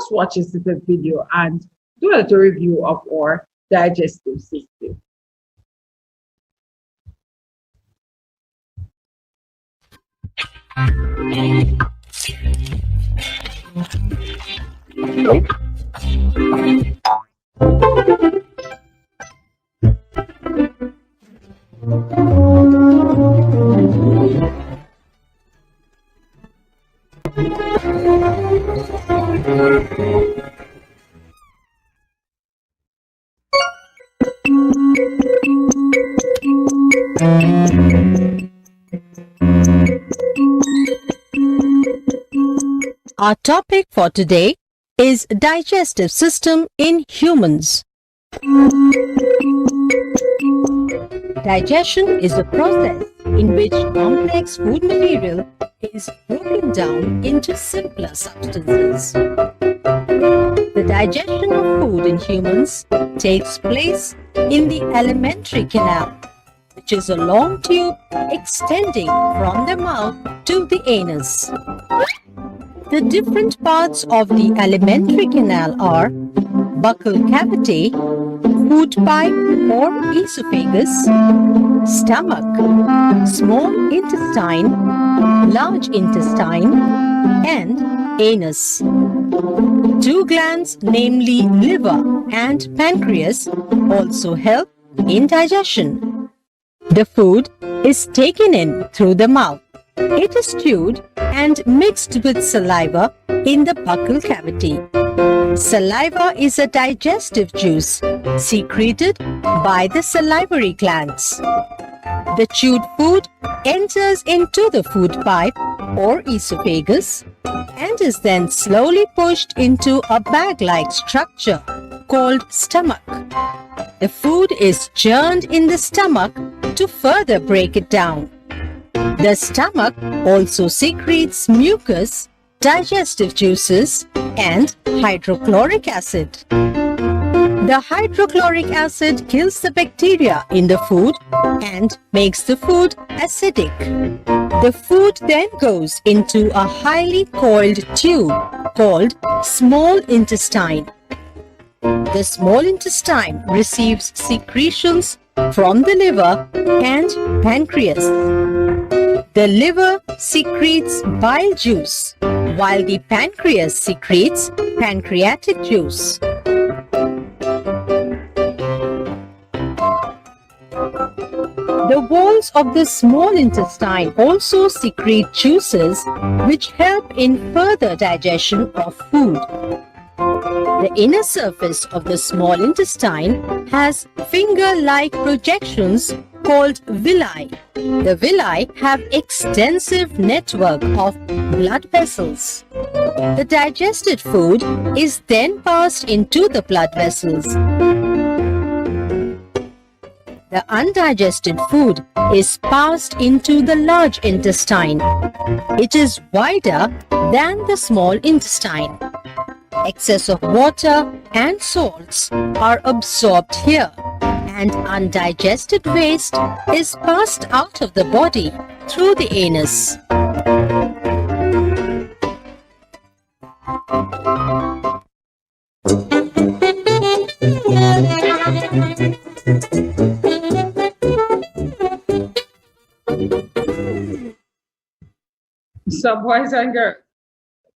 just watch this little video and do a little review of our digestive system. Our topic for today is digestive system in humans. Digestion is a process in which complex food material is broken down into simpler substances. The digestion of food in humans takes place in the alimentary canal, which is a long tube extending from the mouth to the anus. The different parts of the alimentary canal are buccal cavity, food pipe or esophagus, stomach, small intestine, large intestine, and anus. Two glands, namely liver and pancreas, also help in digestion. The food is taken in through the mouth. It is chewed and mixed with saliva in the buccal cavity. Saliva is a digestive juice secreted by the salivary glands. The chewed food enters into the food pipe or esophagus and is then slowly pushed into a bag-like structure called stomach. The food is churned in the stomach to further break it down. The stomach also secretes mucus, digestive juices, and hydrochloric acid. The hydrochloric acid kills the bacteria in the food and makes the food acidic. The food then goes into a highly coiled tube called small intestine. The small intestine receives secretions from the liver and pancreas. The liver secretes bile juice, while the pancreas secretes pancreatic juice. The walls of the small intestine also secrete juices which help in further digestion of food. The inner surface of the small intestine has finger-like projections called villi. The villi have extensive network of blood vessels. The digested food is then passed into the blood vessels. The undigested food is passed into the large intestine. It is wider than the small intestine. Excess of water and salts are absorbed here, and undigested waste is passed out of the body through the anus. So, boys and girls,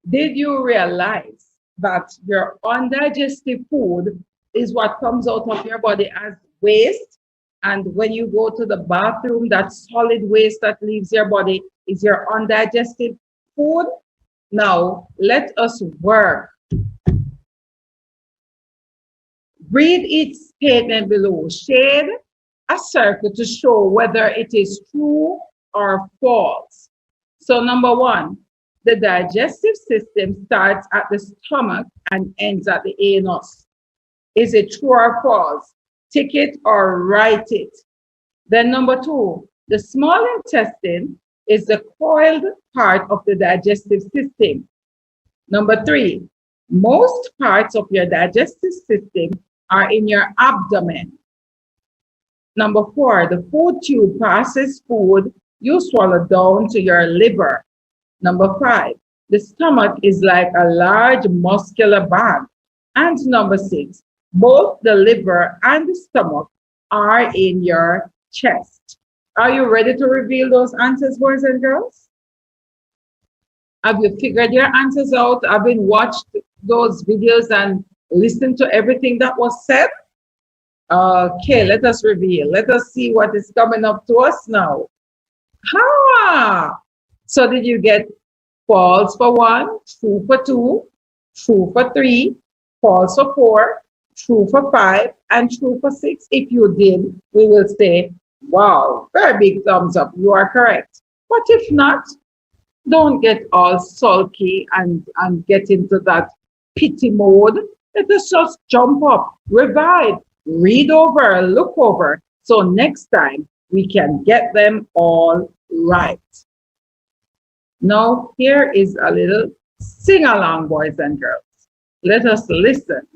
did you realize that your undigested food is what comes out of your body as waste? And when you go to the bathroom, that solid waste that leaves your body is your undigested food? Now, let us work. Read each statement below. Shade a circle to show whether it is true or false. So number one, the digestive system starts at the stomach and ends at the anus. Is it true or false? Tick it or write it. Then number two, the small intestine is the coiled part of the digestive system. Number three, most parts of your digestive system are in your abdomen. Number four, the food tube passes food you swallow down to your liver. Number five, The stomach is like a large muscular bag. And number 6, both the liver and the stomach are in your chest. Are you ready to reveal those answers, boys and girls? Have you figured your answers out? Have you watched those videos and listened to everything that was said? Okay, let us reveal. Let us see what is coming up to us now. So did you get false for 1, true for 2, true for 3, false for 4, true for 5, and true for 6? If you did, we will say, wow, very big thumbs up. You are correct. But if not, don't get all sulky and get into that pity mode. Let us just jump up, revive, read over, look over. So next time we can get them all right. Now, here is a little sing along, boys and girls. Let us listen.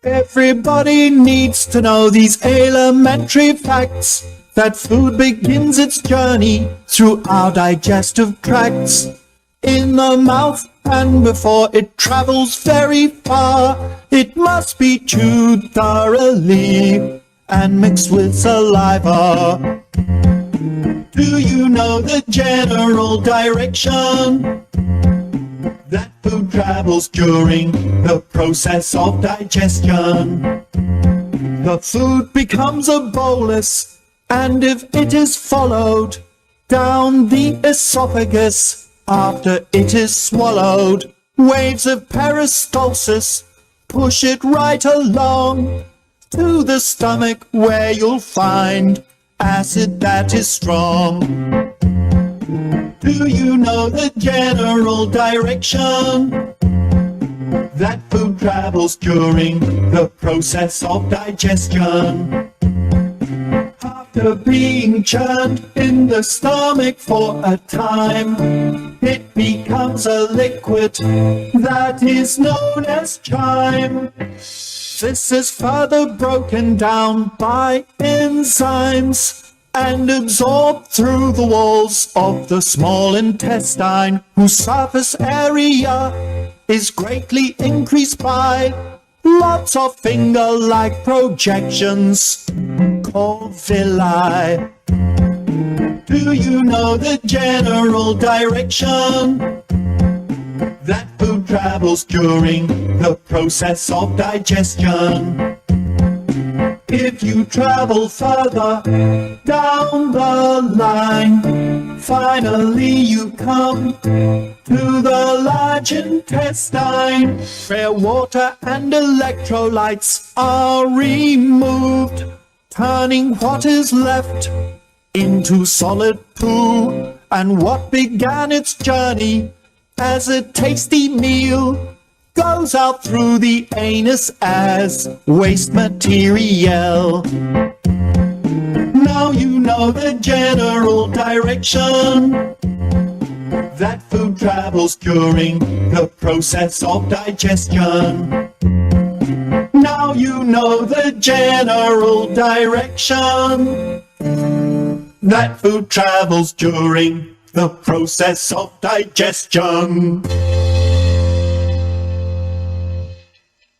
Everybody needs to know these elementary facts, that food begins its journey through our digestive tracts, in the mouth, and before it travels very far, it must be chewed thoroughly and mixed with saliva. Do you know the general direction that food travels during the process of digestion? The food becomes a bolus, and if it is followed down the esophagus after it is swallowed, waves of peristalsis push it right along to the stomach, where you'll find acid that is strong. Do you know the general direction that food travels during the process of digestion? After being churned in the stomach for a time, it becomes a liquid that is known as chyme. This is further broken down by enzymes and absorbed through the walls of the small intestine, whose surface area is greatly increased by lots of finger-like projections called villi. Do you know the general direction that food travels during the process of digestion? If you travel further down the line, finally you come to the large intestine, where water and electrolytes are removed, turning what is left into solid poo. And what began its journey as a tasty meal goes out through the anus as waste material. Now you know the general direction that food travels during the process of digestion. Now you know the general direction that food travels during the process of digestion.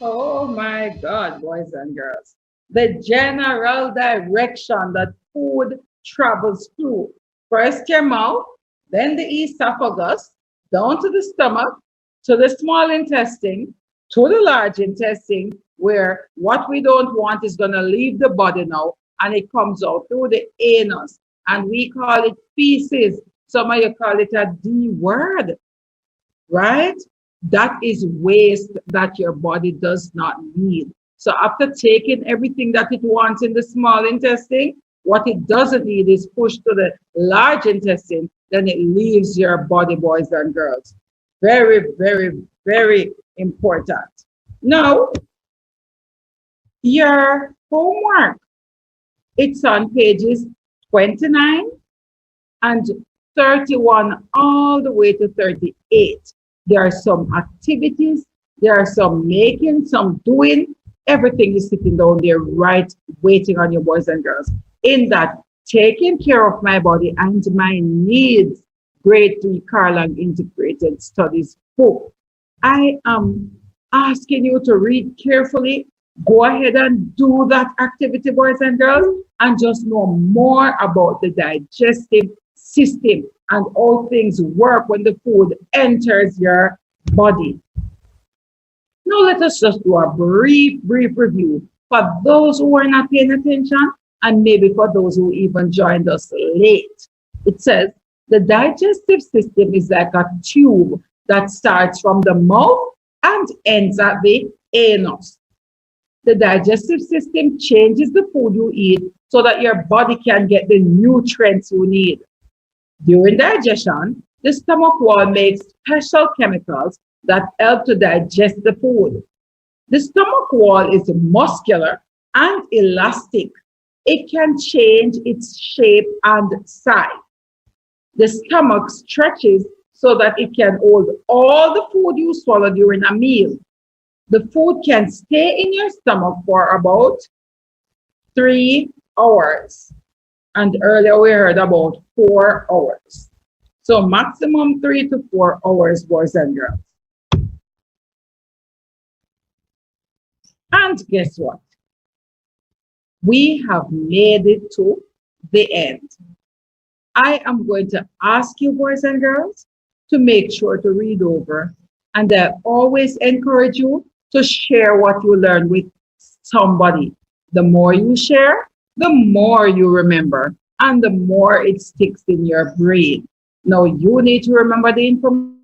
Oh my God, boys and girls. The general direction that food travels through. First your mouth, then the esophagus, down to the stomach, to the small intestine, to the large intestine, where what we don't want is going to leave the body now, and it comes out through the anus. And we call it feces. Some of you call it a D word, right? That is waste that your body does not need. So after taking everything that it wants in the small intestine, what it doesn't need is pushed to the large intestine, then it leaves your body, boys and girls. Very, very, very important. Now, your homework, it's on pages 29 and 31 all the way to 38. There are some activities, there are some making, some doing. Everything is sitting down there right, waiting on you, boys and girls. in that taking care of my body and my needs, grade 3 Carlang Integrated Studies book. I am asking you to read carefully. Go ahead and do that activity, boys and girls, and just know more about the digestive system and how things work when the food enters your body. Now let us just do a brief review for those who are not paying attention and maybe for those who even joined us late. It says the digestive system is like a tube that starts from the mouth and ends at the anus. The digestive system changes the food you eat so that your body can get the nutrients you need. During digestion, the stomach wall makes special chemicals that help to digest the food. The stomach wall is muscular and elastic. It can change its shape and size. The stomach stretches so that it can hold all the food you swallow during a meal. The food can stay in your stomach for about 3 hours. And earlier we heard about 4 hours. So maximum 3 to 4 hours, boys and girls. And guess what? We have made it to the end. I am going to ask you, boys and girls, to make sure to read over. And I always encourage you to share what you learn with somebody. The more you share, the more you remember, and the more it sticks in your brain. Now you need to remember the information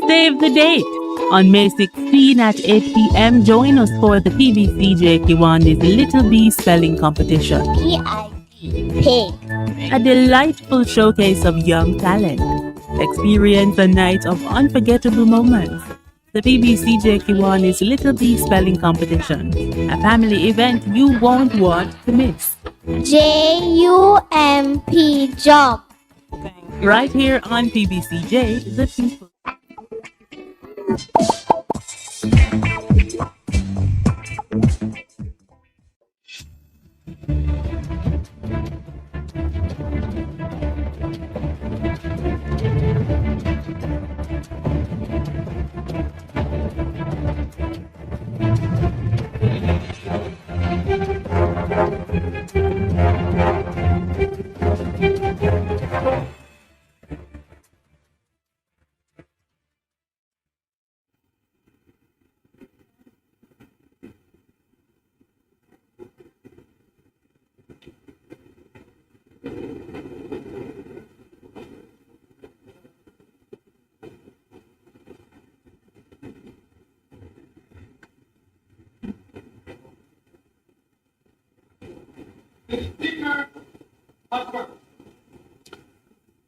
Save the date. On May 16 at 8 p.m., join us for the PBCJ Kiwandi's Little B Spelling Competition. P-I-G, pig. A delightful showcase of young talent. Experience a night of unforgettable moments. The PBCJ Kiwandi's Little B Spelling Competition. A family event you won't want to miss. J-U-M-P, jump. Right here on PBCJ, The People.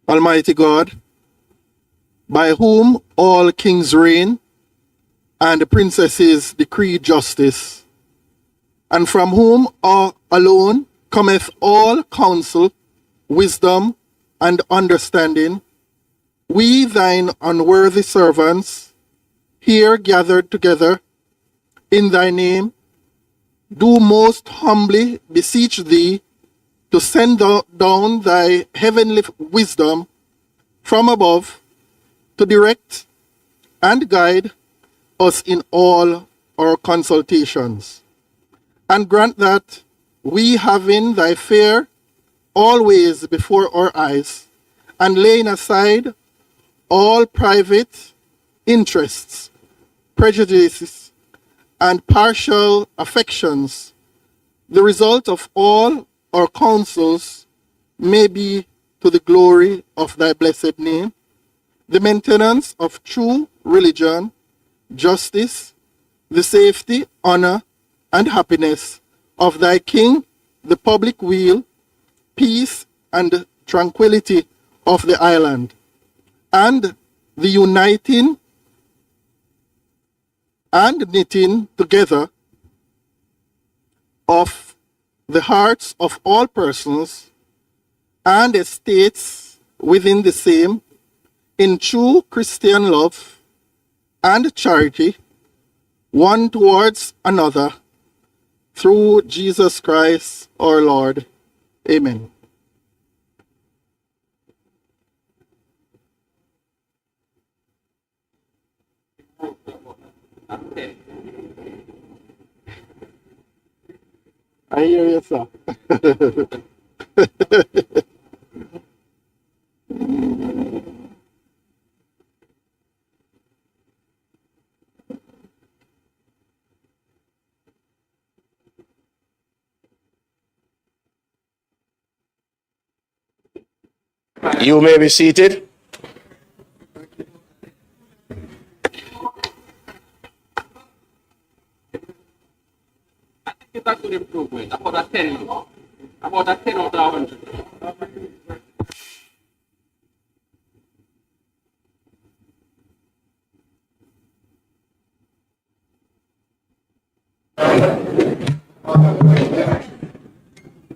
Almighty God, by whom all kings reign, and the princesses decree justice, and from whom alone cometh all counsel, wisdom, and understanding, we thine unworthy servants, here gathered together in thy name, do most humbly beseech thee to send down thy heavenly wisdom from above to direct and guide us in all our consultations, and grant that we, having thy fear always before our eyes, and laying aside all private interests, prejudices, and partial affections, the result of all our counsels may be to the glory of thy blessed name, the maintenance of true religion, justice, the safety, honor, and happiness of thy King, the public weal, peace and tranquility of the island, and the uniting and knitting together of the hearts of all persons and estates within the same, in true Christian love and charity, one towards another, through Jesus Christ our Lord. Amen. I hear you, sir. You may be seated.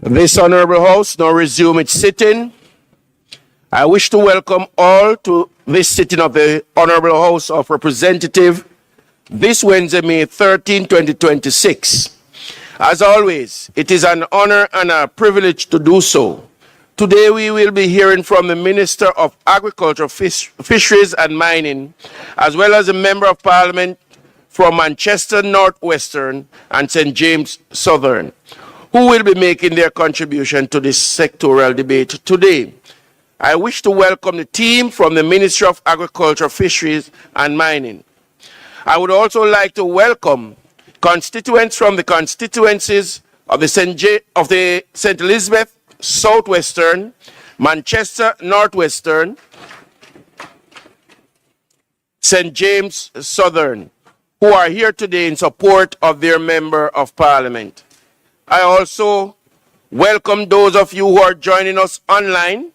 This Honorable House now resume its sitting. I wish to welcome all to this sitting of the Honorable House of Representatives this Wednesday, May 13, 2026. As always, it is an honor and a privilege to do so. Today we will be hearing from the Minister of Agriculture, Fisheries and Mining, as well as a Member of Parliament from Manchester Northwestern and St. James Southern, who will be making their contribution to this sectoral debate today. I wish to welcome the team from the Ministry of Agriculture, Fisheries and Mining. I would also like to welcome constituents from the constituencies of the St. Elizabeth Southwestern, Manchester Northwestern, St. James Southern, who are here today in support of their Member of Parliament. I also welcome those of you who are joining us online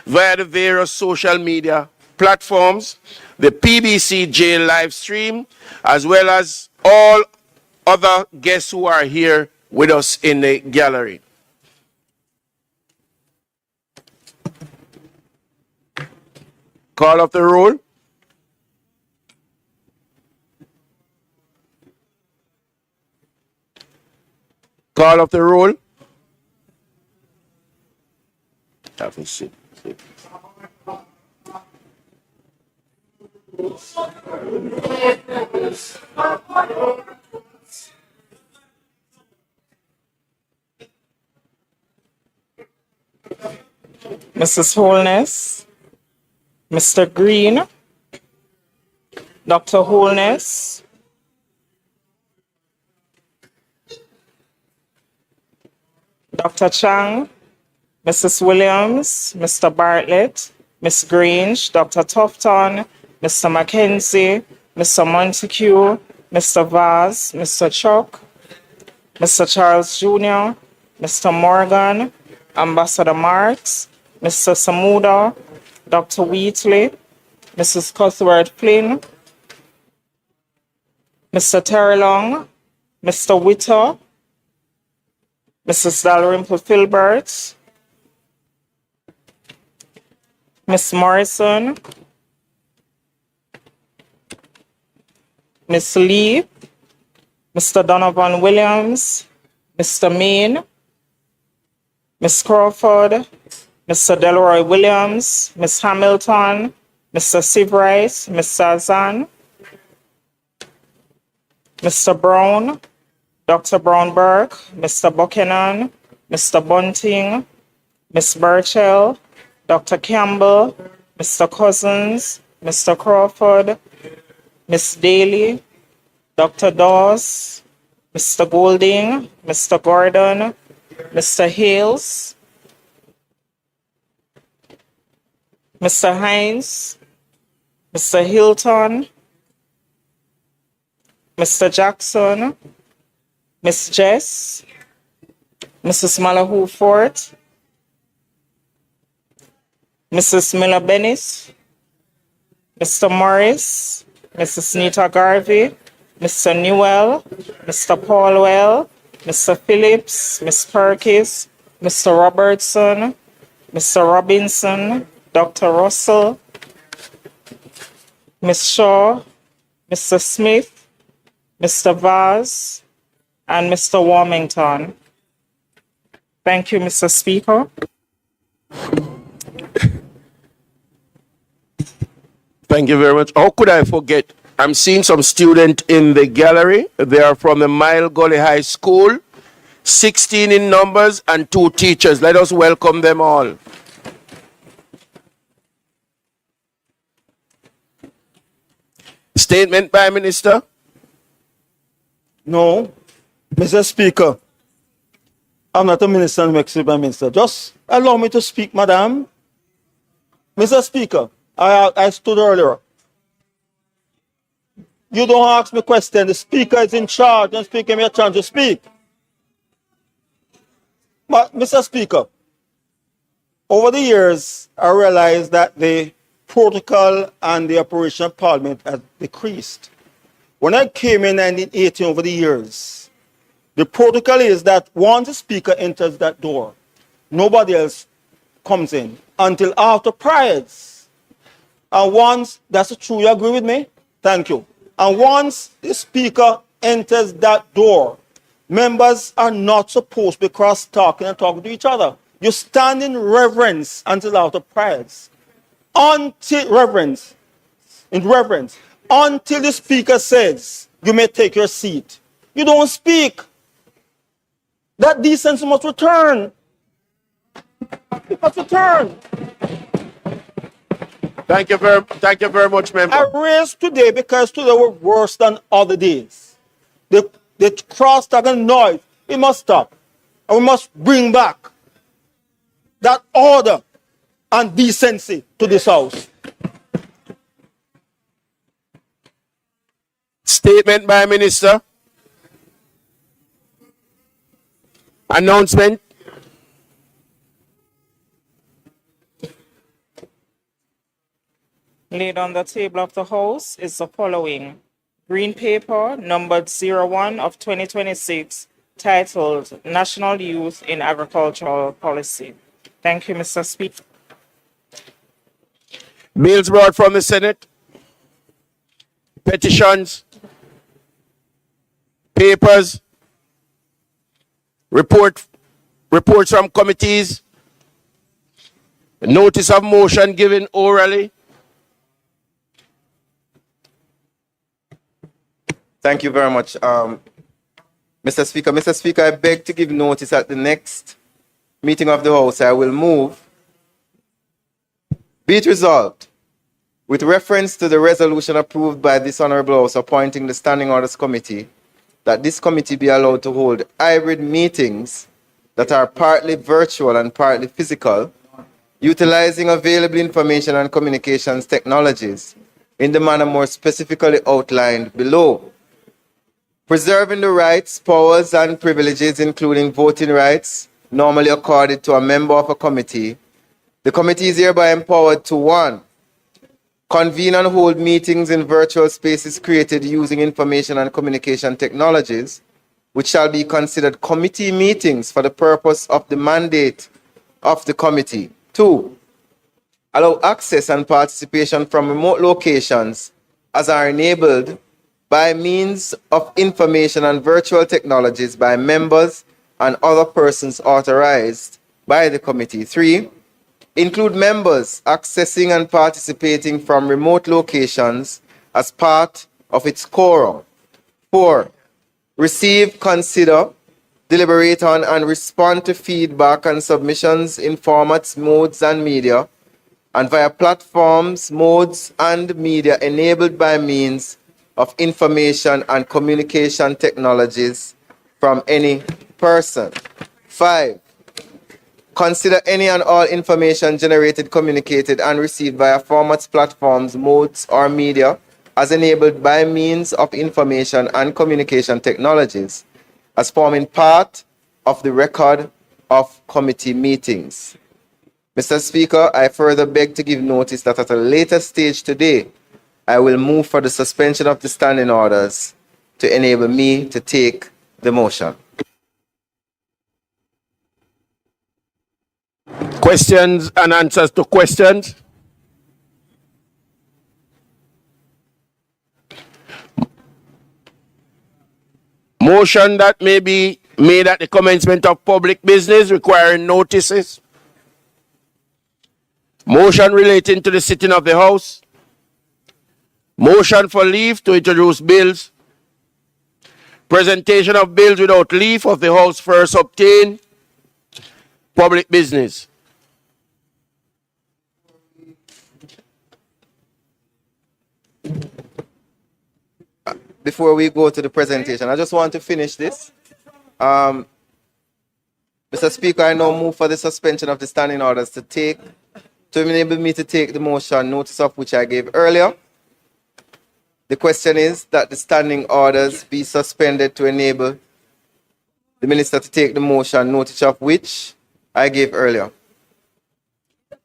via the various social media platforms, the PBCJ live stream, as well as all other guests who are here with us in the gallery. Call of the roll. Call of the roll. Have a seat. Mrs. Holness, Mr. Green, Dr. Holness, Dr. Chang, Mrs. Williams, Mr. Bartlett, Ms. Grange, Dr. Tufton, Mr. Mackenzie, Mr. Montague, Mr. Vaz, Mr. Chuck, Mr. Charles Jr., Mr. Morgan, Ambassador Marks, Mr. Samuda, Dr. Wheatley, Mrs. Cuthbert Flynn, Mr. Terry Long, Mr. Witter, Mrs. Dalrymple Filbert, Miss Morrison, Miss Lee, Mr. Donovan Williams, Mr. Main, Miss Crawford, Mr. Delroy Williams, Miss Hamilton, Mr. Sivrice, Mr. Azan, Mr. Brown, Dr. Brown-Burke, Mr. Buchanan, Mr. Bunting, Miss Burchell, Dr. Campbell, Mr. Cousins, Mr. Crawford, Miss Daly, Dr. Dawes, Mr. Golding, Mr. Gordon, Mr. Hales, Mr. Hines, Mr. Hilton, Mr. Jackson, Miss Jess, Mrs. Malahoo Fort, Mrs. Miller Bennis, Mr. Morris, Mrs. Nita Garvey, Mr. Newell, Mr. Paulwell, Mr. Phillips, Miss Perkins, Mr. Robertson, Mr. Robinson, Dr. Russell, Miss Shaw, Mr. Smith, Mr. Vaz, and Mr. Warmington. Thank you, Mr. Speaker. Thank you very much. How could I forget? I'm seeing some students in the gallery. They are from the Mile Gully High School, 16 in numbers and 2 teachers. Let us welcome them all. Statement by Minister. No, Mr. Speaker, I'm not a minister and make by minister. Just allow me to speak, madam. Mr. Speaker, I stood earlier. You don't ask me question. The speaker is in charge and speaking me a chance to speak. But Mr. Speaker, over the years, I realized that the protocol and the operation of Parliament has decreased. When I came in 1980 over the years, the protocol is that once the speaker enters that door, nobody else comes in until after prayers. And once, that's true, you agree with me? Thank you. And once the speaker enters that door, members are not supposed to be cross-talking and talking to each other. You stand in reverence until after prayers. Until reverence, until the speaker says, you may take your seat. You don't speak. That decency must return. It must return. Thank you very much, member. I raised today because today was worse than other days. The cross-talking noise, it must stop. And we must bring back that order and decency to this house. Statement by Minister. Announcement. Laid on the table of the House is the following. Green paper numbered 01 of 2026 titled National Youth in Agricultural Policy. Thank you, Mr. Speaker. Bills brought from the Senate. Petitions. Papers. Reports from committees. Notice of motion given orally. Thank you very much, Mr. Speaker. Mr. Speaker, I beg to give notice at the next meeting of the House. I will move. Be it resolved, with reference to the resolution approved by this Honorable House appointing the Standing Orders Committee, that this committee be allowed to hold hybrid meetings that are partly virtual and partly physical, utilizing available information and communications technologies in the manner more specifically outlined below. Preserving the rights, powers, and privileges, including voting rights, normally accorded to a member of a committee, the committee is hereby empowered to 1. Convene and hold meetings in virtual spaces created using information and communication technologies, which shall be considered committee meetings for the purpose of the mandate of the committee. 2. Allow access and participation from remote locations as are enabled by means of information and virtual technologies by members and other persons authorized by the committee. 3. Include members accessing and participating from remote locations as part of its quorum. 4. Receive, consider, deliberate on, and respond to feedback and submissions in formats, modes, and media, and via platforms, modes, and media enabled by means of information and communication technologies from any person. 5. Consider any and all information generated, communicated, and received via formats, platforms, modes, or media as enabled by means of information and communication technologies as forming part of the record of committee meetings. Mr. Speaker, I further beg to give notice that at a later stage today, I will move for the suspension of the standing orders to enable me to take the motion. Questions and answers to questions. Motion that may be made at the commencement of public business requiring notices. Motion relating to the sitting of the House. Motion for leave to introduce bills. Presentation of bills without leave of the House first obtained. Public business. Before we go to the presentation, I just want to finish this. Mr. Speaker, I now move for the suspension of the standing orders to enable me to take the motion, notice of which I gave earlier. The question is that the standing orders be suspended to enable the minister to take the motion, notice of which I gave earlier.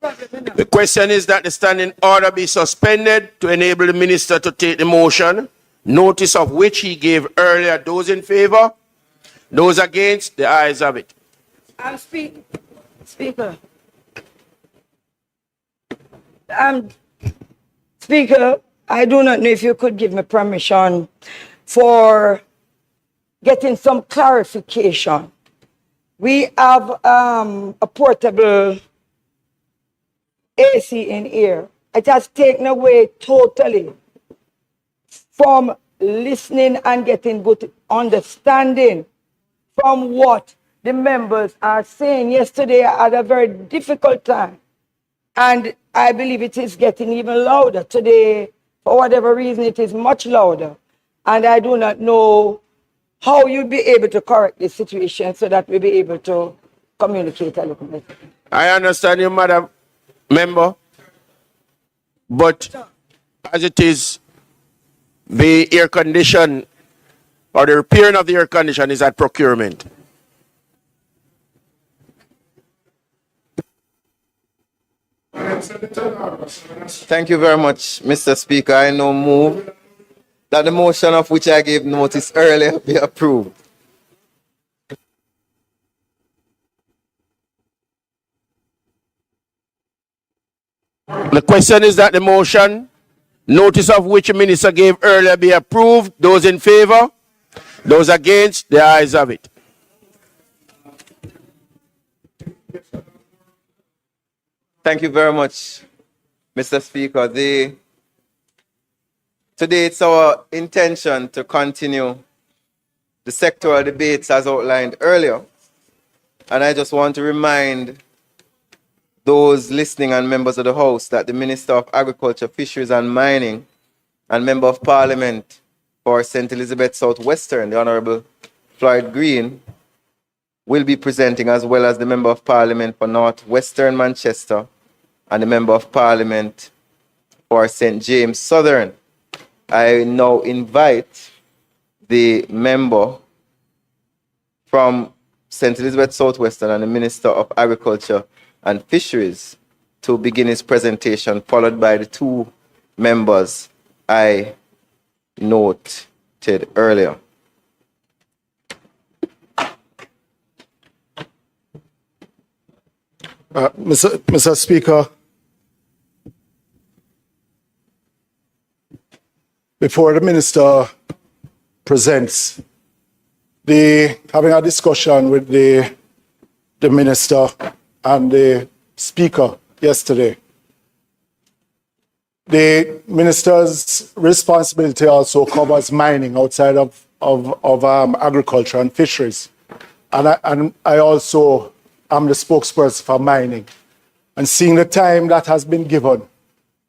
The question is that the standing order be suspended to enable the minister to take the motion, notice of which he gave earlier. Those in favor? Those against? The ayes have it. Speaker. Speaker, I do not know if you could give me permission for getting some clarification. We have a portable AC in here. It has taken away totally from listening and getting good understanding from what the members are saying. Yesterday, I had a very difficult time, and I believe it is getting even louder. Today, for whatever reason, it is much louder, and I do not know how you'll be able to correct this situation so that we'll be able to communicate a little bit. I understand you, Madam Member, but as it is The air condition or the repairing of the air condition is at procurement. Thank you very much, Mr. Speaker. I now move that the motion of which I gave notice earlier be approved. The question is that the motion, notice of which the minister gave earlier, be approved. Those in favor? Those against? The ayes have it. Thank you very much, Mr. Speaker. Today it's our intention to continue the sectoral debates as outlined earlier. And I just want to remind those listening and members of the House that the Minister of Agriculture, Fisheries and Mining and Member of Parliament for St. Elizabeth Southwestern, the Honourable Floyd Green, will be presenting, as well as the Member of Parliament for Northwestern Manchester and the Member of Parliament for St. James Southern. I now invite the member from St. Elizabeth Southwestern and the Minister of Agriculture and Fisheries to begin his presentation, followed by the two members I noted earlier. Mr. Speaker, before the minister presents, having a discussion with the minister and the speaker yesterday, the minister's responsibility also covers mining outside of agriculture and fisheries. And I also am the spokesperson for mining. And seeing the time that has been given,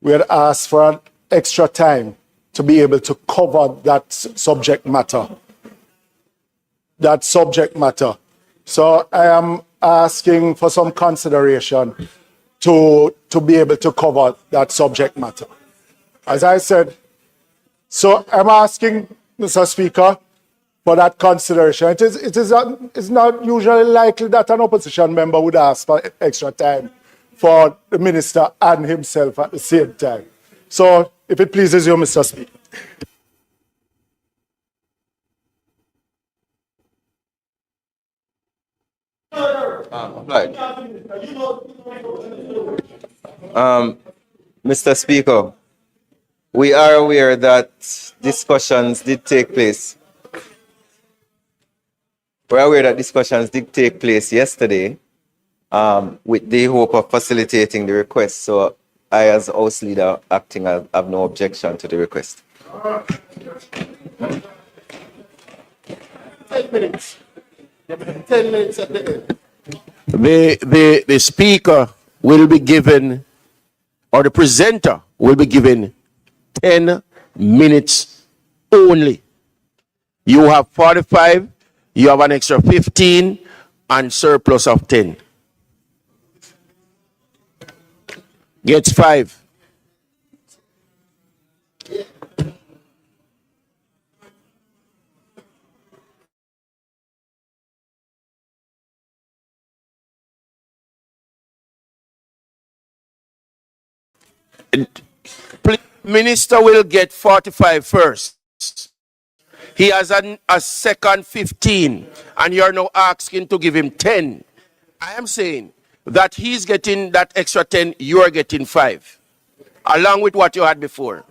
we had asked for an extra time to be able to cover that subject matter. So I am asking for some consideration to be able to cover that subject matter. As I said, so I'm asking, Mr. Speaker, for that consideration. It's not usually likely that an opposition member would ask for extra time for the minister and himself at the same time. So if it pleases you, Mr. Speaker. Mr. Speaker, we are aware that discussions did take place. We're aware that discussions did take place yesterday with the hope of facilitating the request. So I, as House Leader acting, have no objection to the request. 10 minutes. 10 minutes at the end. The speaker will be given, or the presenter will be given 10 minutes only. You have 45, you have an extra 15, and surplus of 10. Gets 5. Minister will get 45 first. He has a second 15, and you're now asking to give him 10. I am saying that he's getting that extra 10, you're getting 5, along with what you had before.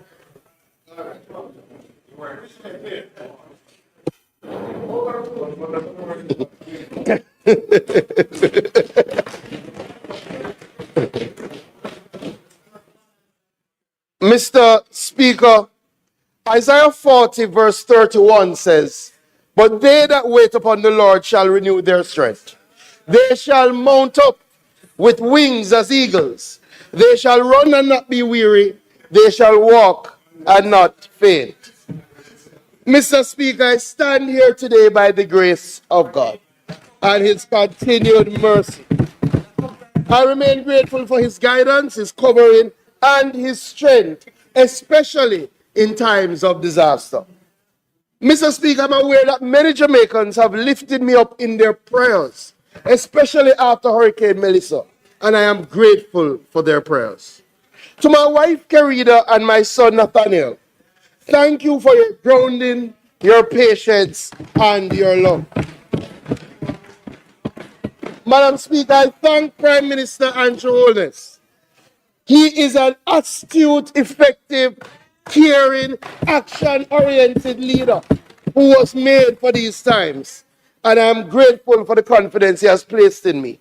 Mr. Speaker, Isaiah 40 verse 31 says, "But they that wait upon the Lord shall renew their strength. They shall mount up with wings as eagles. They shall run and not be weary. They shall walk and not faint." Mr. Speaker, I stand here today by the grace of God and his continued mercy. I remain grateful for his guidance, his covering, and his strength, especially in times of disaster. Mr. Speaker, I'm aware that many Jamaicans have lifted me up in their prayers, especially after Hurricane Melissa, and I am grateful for their prayers. To my wife, Kerida, and my son, Nathaniel, thank you for your grounding, your patience, and your love. Madam Speaker, I thank Prime Minister Andrew Holness. He is an astute, effective, caring, action-oriented leader who was made for these times, and I am grateful for the confidence he has placed in me.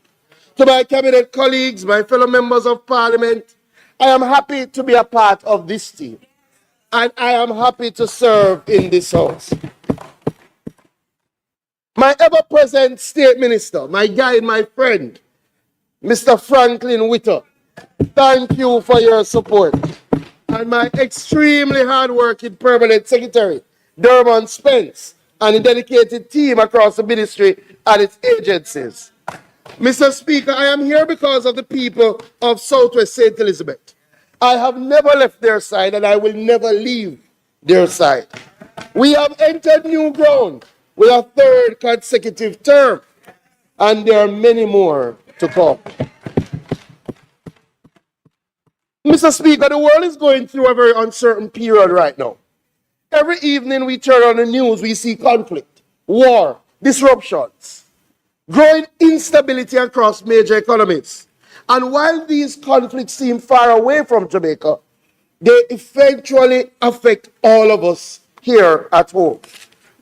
To my cabinet colleagues, my fellow members of Parliament, I am happy to be a part of this team, and I am happy to serve in this House. My ever-present State Minister, my guide, my friend, Mr. Franklin Witter, thank you for your support. And my extremely hard-working Permanent Secretary, Dermot Spence, and a dedicated team across the ministry and its agencies. Mr. Speaker, I am here because of the people of Southwest St. Elizabeth. I have never left their side, and I will never leave their side. We have entered new ground with a third consecutive term, and there are many more to come. Mr. Speaker, the world is going through a very uncertain period right now. Every evening we turn on the news, we see conflict, war, disruptions, growing instability across major economies. And while these conflicts seem far away from Jamaica, they eventually affect all of us here at home.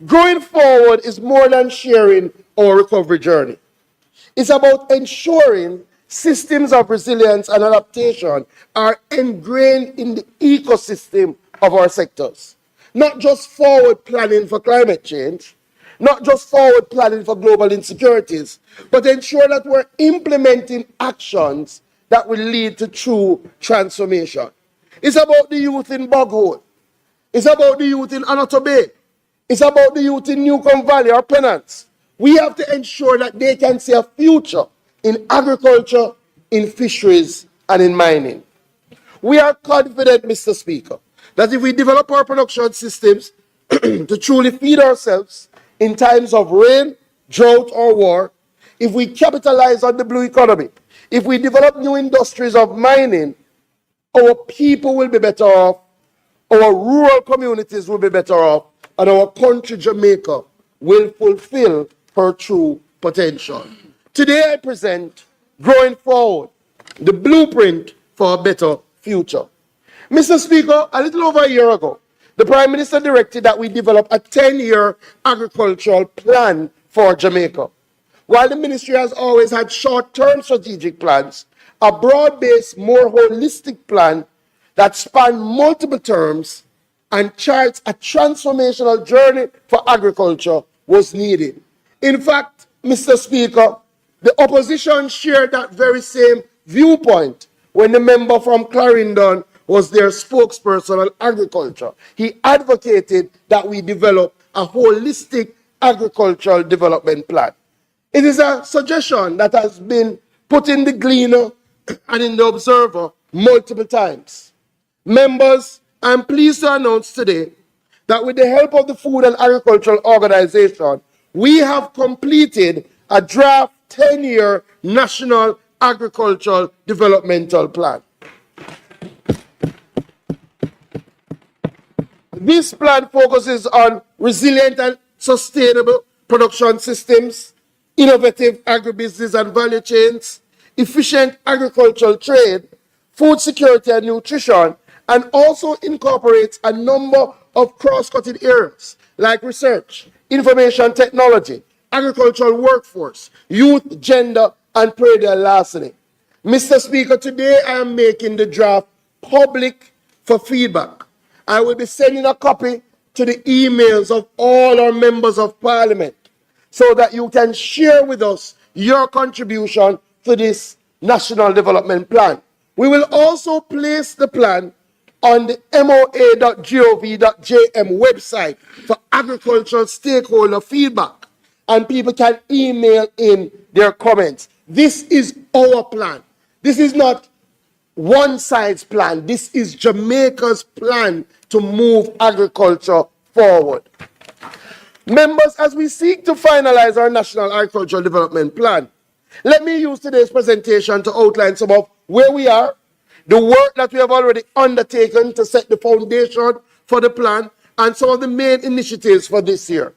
Going forward is more than sharing our recovery journey. It's about ensuring systems of resilience and adaptation are ingrained in the ecosystem of our sectors. Not just forward planning for climate change, not just forward planning for global insecurities, but ensure that we're implementing actions that will lead to true transformation. It's about the youth in Boghole. It's about the youth in Another Bay. It's about the youth in Newcomb Valley or Penance. We have to ensure that they can see a future in agriculture, in fisheries, and in mining. We are confident, Mr. Speaker, that if we develop our production systems to truly feed ourselves in times of rain, drought, or war, if we capitalize on the blue economy, if we develop new industries of mining, our people will be better off, our rural communities will be better off, and our country, Jamaica, will fulfill her true potential. Today I present Growing Forward, the blueprint for a better future. Mr. Speaker, a little over a year ago, the Prime Minister directed that we develop a 10-year agricultural plan for Jamaica. While the ministry has always had short-term strategic plans, a broad-based, more holistic plan that spans multiple terms and charts a transformational journey for agriculture was needed. In fact, Mr. Speaker, the opposition shared that very same viewpoint when the member from Clarendon was their spokesperson on agriculture. He advocated that we develop a holistic agricultural development plan. It is a suggestion that has been put in the Gleaner and in the Observer multiple times. Members, I'm pleased to announce today that with the help of the Food and Agricultural Organization, we have completed a draft 10-year National Agricultural Developmental Plan. This plan focuses on resilient and sustainable production systems, innovative agribusiness and value chains, efficient agricultural trade, food security and nutrition, and also incorporates a number of cross-cutting areas like research, information technology, agricultural workforce, youth, gender, and perennial larceny. Mr. Speaker, today I am making the draft public for feedback. I will be sending a copy to the emails of all our members of Parliament so that you can share with us your contribution to this National Development Plan. We will also place the plan on the moa.gov.jm website for agricultural stakeholder feedback, and people can email in their comments. This is our plan. This is not one side's plan. This is Jamaica's plan to move agriculture forward. Members, as we seek to finalize our National Agricultural Development Plan, let me use today's presentation to outline some of where we are, the work that we have already undertaken to set the foundation for the plan, and some of the main initiatives for this year.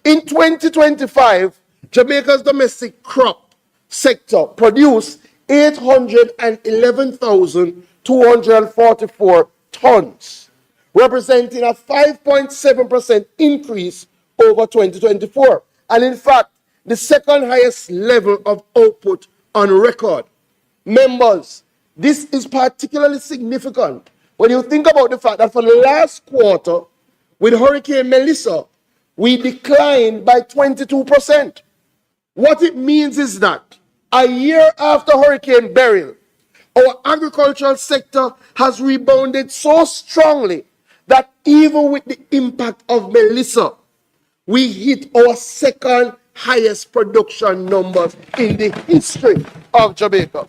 In 2025, Jamaica's domestic crop sector produced 811,244 tons, representing a 5.7% increase over 2024, and in fact, the second highest level of output on record. Members, this is particularly significant when you think about the fact that for the last quarter, with Hurricane Melissa, we declined by 22%. What it means is that a year after Hurricane Beryl, our agricultural sector has rebounded so strongly that even with the impact of Melissa, we hit our second highest production numbers in the history of Jamaica.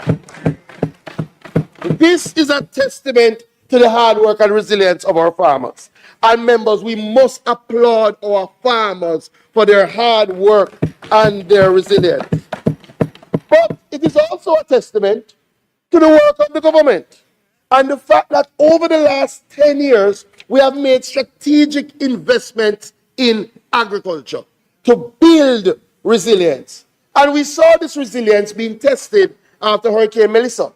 This is a testament to the hard work and resilience of our farmers. And members, we must applaud our farmers for their hard work and their resilience. But it is also a testament to the work of the government and the fact that over the last 10 years, we have made strategic investments in agriculture to build resilience. And we saw this resilience being tested after Hurricane Melissa.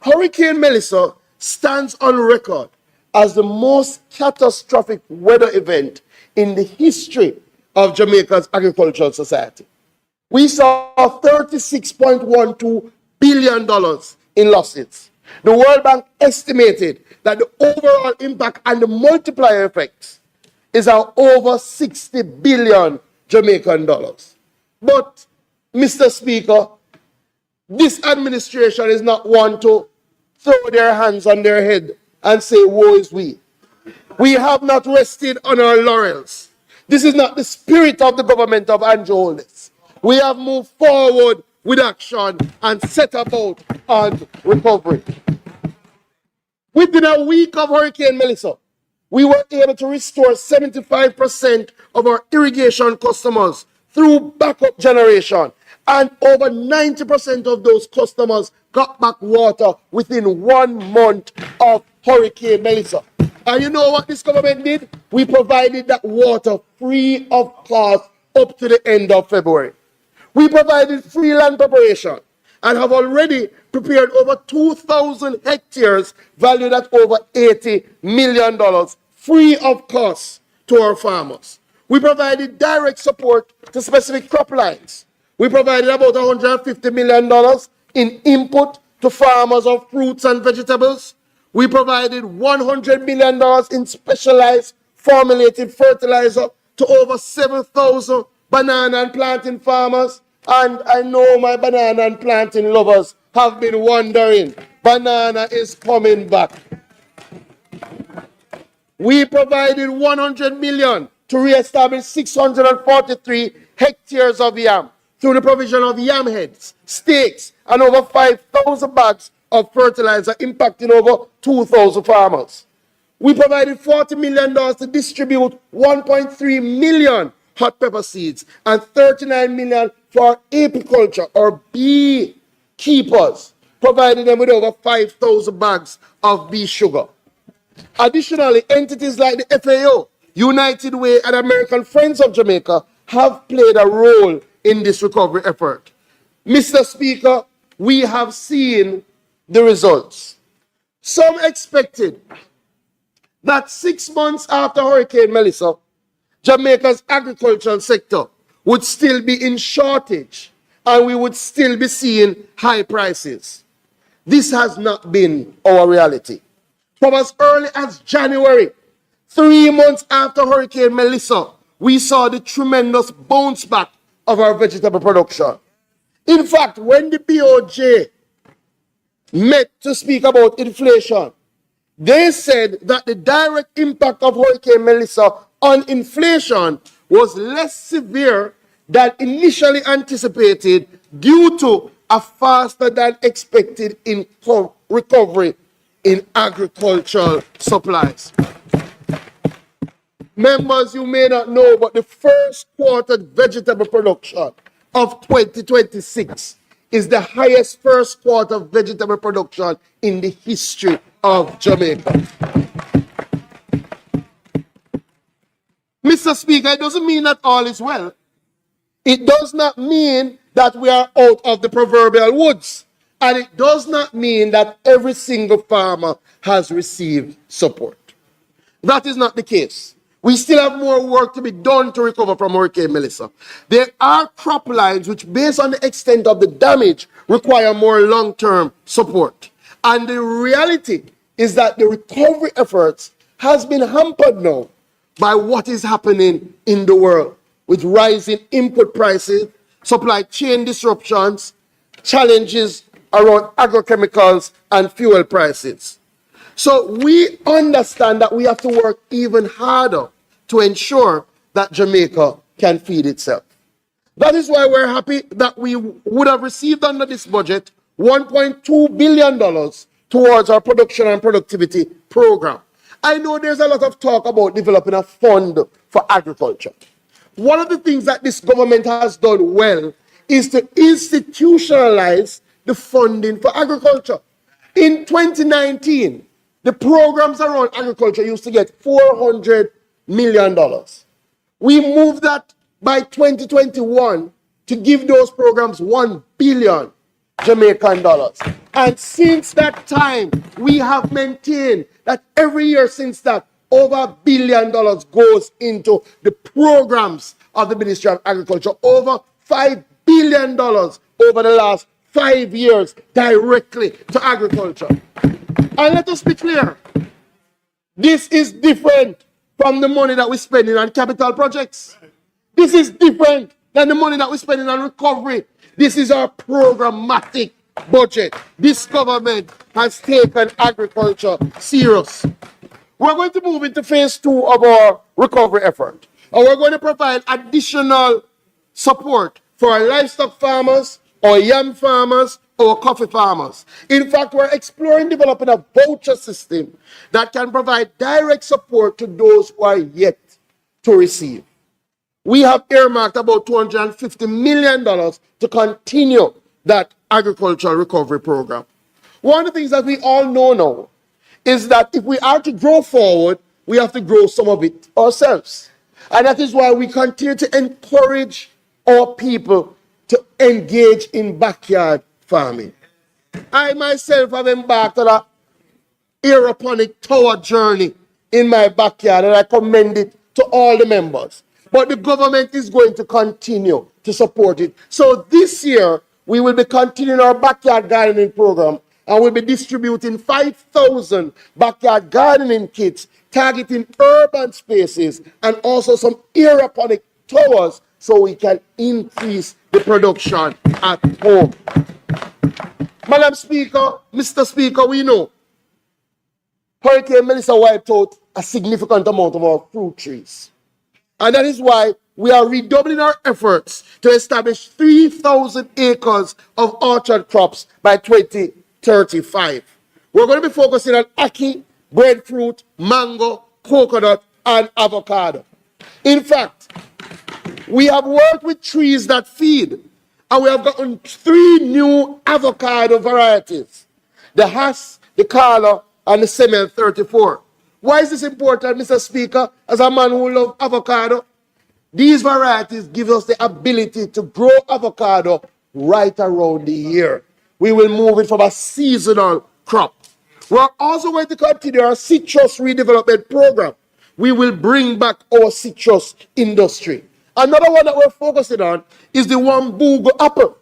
Hurricane Melissa stands on record as the most catastrophic weather event in the history of Jamaica's agricultural society. We saw $36.12 billion in losses. The World Bank estimated that the overall impact and the multiplier effects is over 60 billion Jamaican dollars. But, Mr. Speaker, this administration is not one to throw their hands on their head and say, woe is we. We have not rested on our laurels. This is not the spirit of the government of Andrew Holness. We have moved forward with action and set about on recovery. Within a week of Hurricane Melissa, we were able to restore 75% of our irrigation customers through backup generation, and over 90% of those customers got back water within 1 month of Hurricane Melissa. And you know what this government did? We provided that water free of cost up to the end of February. We provided free land preparation and have already prepared over 2,000 hectares valued at over $80 million free of cost to our farmers. We provided direct support to specific crop lines. We provided about $150 million in input to farmers of fruits and vegetables. We provided $100 million in specialized formulated fertilizer to over 7,000 banana and plantain farmers. And I know my banana and plantain lovers have been wondering, banana is coming back. We provided $100 million to reestablish 643 hectares of yam through the provision of yam heads, stakes, and over 5,000 bags of fertilizer impacting over 2,000 farmers. We provided $40 million to distribute 1.3 million hot pepper seeds and 39 million for apiculture or bee keepers, providing them with over 5,000 bags of bee sugar. Additionally, entities like the FAO, United Way, and American Friends of Jamaica have played a role in this recovery effort. Mr. Speaker, we have seen the results. Some expected that 6 months after Hurricane Melissa, Jamaica's agricultural sector would still be in shortage and we would still be seeing high prices. This has not been our reality. From as early as January, 3 months after Hurricane Melissa, we saw the tremendous bounce back of our vegetable production. In fact, when the BOJ met to speak about inflation, they said that the direct impact of Hurricane Melissa on inflation was less severe than initially anticipated due to a faster than expected recovery in agricultural supplies. Members, you may not know, but the first quarter vegetable production of 2026 is the highest first quarter vegetable production in the history of Jamaica. Mr. Speaker, it doesn't mean that all is well. It does not mean that we are out of the proverbial woods. And it does not mean that every single farmer has received support. That is not the case. We still have more work to be done to recover from Hurricane Melissa. There are crop lines which, based on the extent of the damage, require more long-term support. And the reality is that the recovery efforts has been hampered now by what is happening in the world with rising input prices, supply chain disruptions, challenges around agrochemicals and fuel prices. So we understand that we have to work even harder to ensure that Jamaica can feed itself. That is why we're happy that we would have received under this budget $1.2 billion towards our production and productivity program. I know there's a lot of talk about developing a fund for agriculture. One of the things that this government has done well is to institutionalize the funding for agriculture. In 2019, the programs around agriculture used to get $400 million. We moved that by 2021 to give those programs $1 billion Jamaican dollars. And since that time, we have maintained that every year since that, over $1 billion goes into the programs of the Ministry of Agriculture. Over $5 billion over the last 5 years directly to agriculture. And let us be clear, this is different from the money that we're spending on capital projects. This is different than the money that we're spending on recovery. This is our programmatic budget. This government has taken agriculture serious. We're going to move into phase 2 of our recovery effort. And we're going to provide additional support for our livestock farmers, our yam farmers, our coffee farmers. In fact, we're exploring developing a voucher system that can provide direct support to those who are yet to receive. We have earmarked about $250 million to continue that agricultural recovery program. One of the things that we all know now is that if we are to grow forward, we have to grow some of it ourselves. And that is why we continue to encourage our people to engage in backyard farming. I myself have embarked on an aeroponic tower journey in my backyard, and I commend it to all the members. But the government is going to continue to support it. So this year, we will be continuing our backyard gardening program, and we'll be distributing 5,000 backyard gardening kits targeting urban spaces and also some aeroponic towers so we can increase the production at home. Madam Speaker, Mr. Speaker, we know Hurricane Melissa wiped out a significant amount of our fruit trees. And that is why we are redoubling our efforts to establish 3,000 acres of orchard crops by 2035. We're going to be focusing on ackee, breadfruit, mango, coconut, and avocado. In fact, we have worked with trees that feed, and we have gotten 3 new avocado varieties: the Hass, the Carla, and the Semel 34. Why is this important, Mr. Speaker? As a man who loves avocado, these varieties give us the ability to grow avocado right around the year. We will move it from a seasonal crop. We're also going to continue our citrus redevelopment program. We will bring back our citrus industry. Another one that we're focusing on is the Wambugo apple.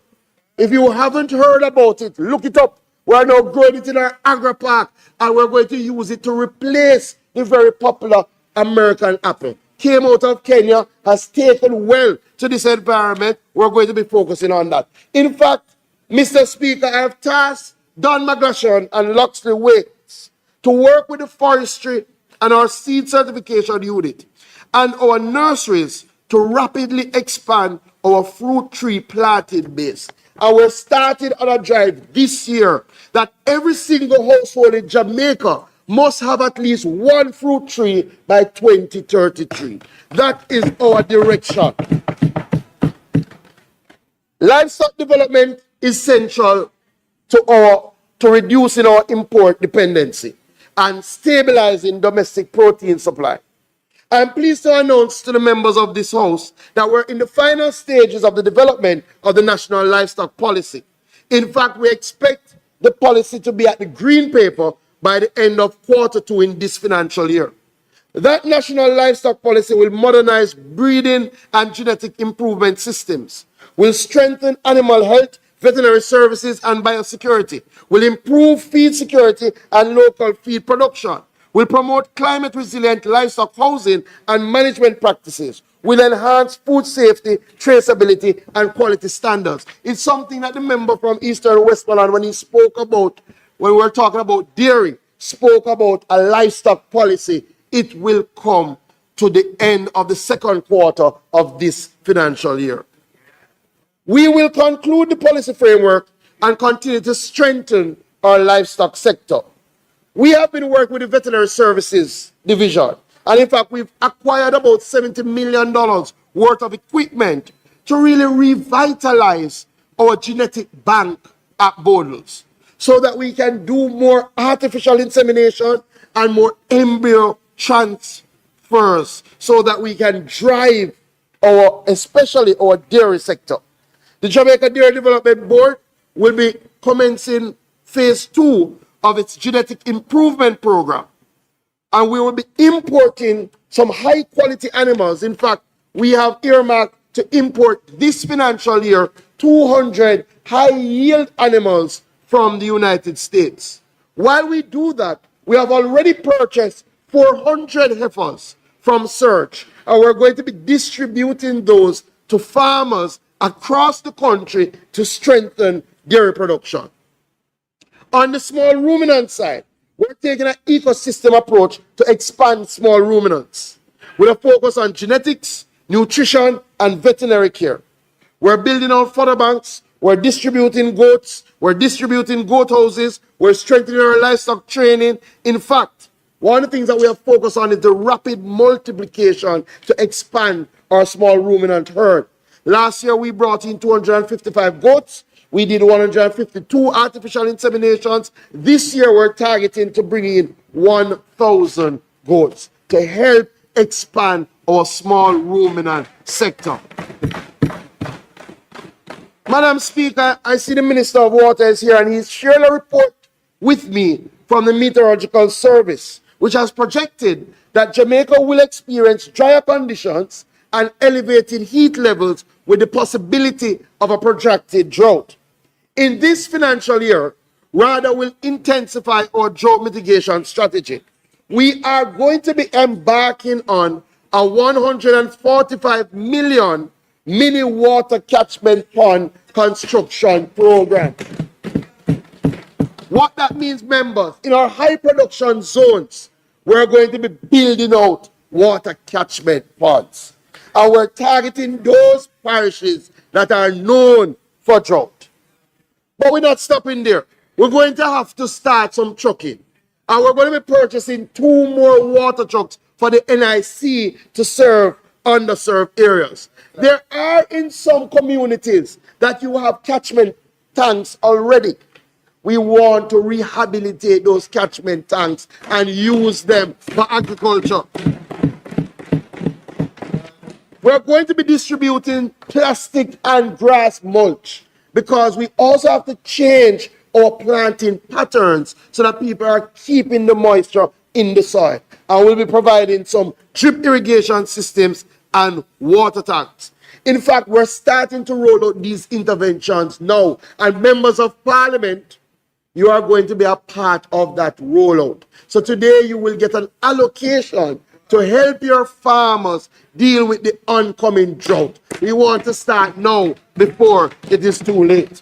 If you haven't heard about it, look it up. We're now growing it in our agri park, and we're going to use it to replace the very popular American apple. Came out of Kenya, has taken well to this environment. We're going to be focusing on that. In fact, Mr. Speaker, I have tasked Don McGlashan and Loxley Waits to work with the forestry and our seed certification unit and our nurseries to rapidly expand our fruit tree planting base. And we're starting on a drive this year that every single household in Jamaica must have at least one fruit tree by 2033. That is our direction. Livestock development is central to reducing our import dependency and stabilizing domestic protein supply. I am pleased to announce to the members of this House that we're in the final stages of the development of the National Livestock Policy. In fact, we expect the policy to be at the green paper by the end of Q2 in this financial year. That National Livestock Policy will modernize breeding and genetic improvement systems, will strengthen animal health, veterinary services, and biosecurity, will improve feed security and local feed production, will promote climate-resilient livestock housing and management practices, will enhance food safety, traceability, and quality standards. It's something that the member from Eastern Westmoreland, when we were talking about dairy, spoke about a livestock policy. It will come to the end of the second quarter of this financial year. We will conclude the policy framework and continue to strengthen our livestock sector. We have been working with the Veterinary Services Division, and in fact, we've acquired about $70 million worth of equipment to really revitalize our genetic bank at Bodles so that we can do more artificial insemination and more embryo transfers so that we can drive especially our dairy sector. The Jamaica Dairy Development Board will be commencing phase 2 of its genetic improvement program. And we will be importing some high quality animals. In fact, we have earmarked to import this financial year 200 high yield animals from the United States. While we do that, we have already purchased 400 heifers from Search, and we're going to be distributing those to farmers across the country to strengthen dairy production. On the small ruminant side, we're taking an ecosystem approach to expand small ruminants with a focus on genetics, nutrition, and veterinary care. We're building out fodder banks, we're distributing goats, we're distributing goat houses, we're strengthening our livestock training. In fact, one of the things that we have focused on is the rapid multiplication to expand our small ruminant herd. Last year, we brought in 255 goats. We did 152 artificial inseminations. This year, we're targeting to bring in 1,000 goats to help expand our small ruminant sector. Madam Speaker, I see the Minister of Water is here, and he's shared a report with me from the Meteorological Service, which has projected that Jamaica will experience drier conditions and elevated heat levels with the possibility of a protracted drought. In this financial year, RADA will intensify our drought mitigation strategy. We are going to be embarking on a 145 million mini water catchment pond construction program. What that means, members, in our high production zones, we're going to be building out water catchment ponds. And we're targeting those parishes that are known for drought. But we're not stopping there. We're going to have to start some trucking. And we're going to be purchasing 2 more water trucks for the NIC to serve underserved areas. There are in some communities that you have catchment tanks already. We want to rehabilitate those catchment tanks and use them for agriculture. We're going to be distributing plastic and grass mulch because we also have to change our planting patterns so that people are keeping the moisture in the soil. And we'll be providing some drip irrigation systems and water tanks. In fact, we're starting to roll out these interventions now. And members of Parliament, you are going to be a part of that rollout. So today you will get an allocation to help your farmers deal with the oncoming drought. We want to start now before it is too late.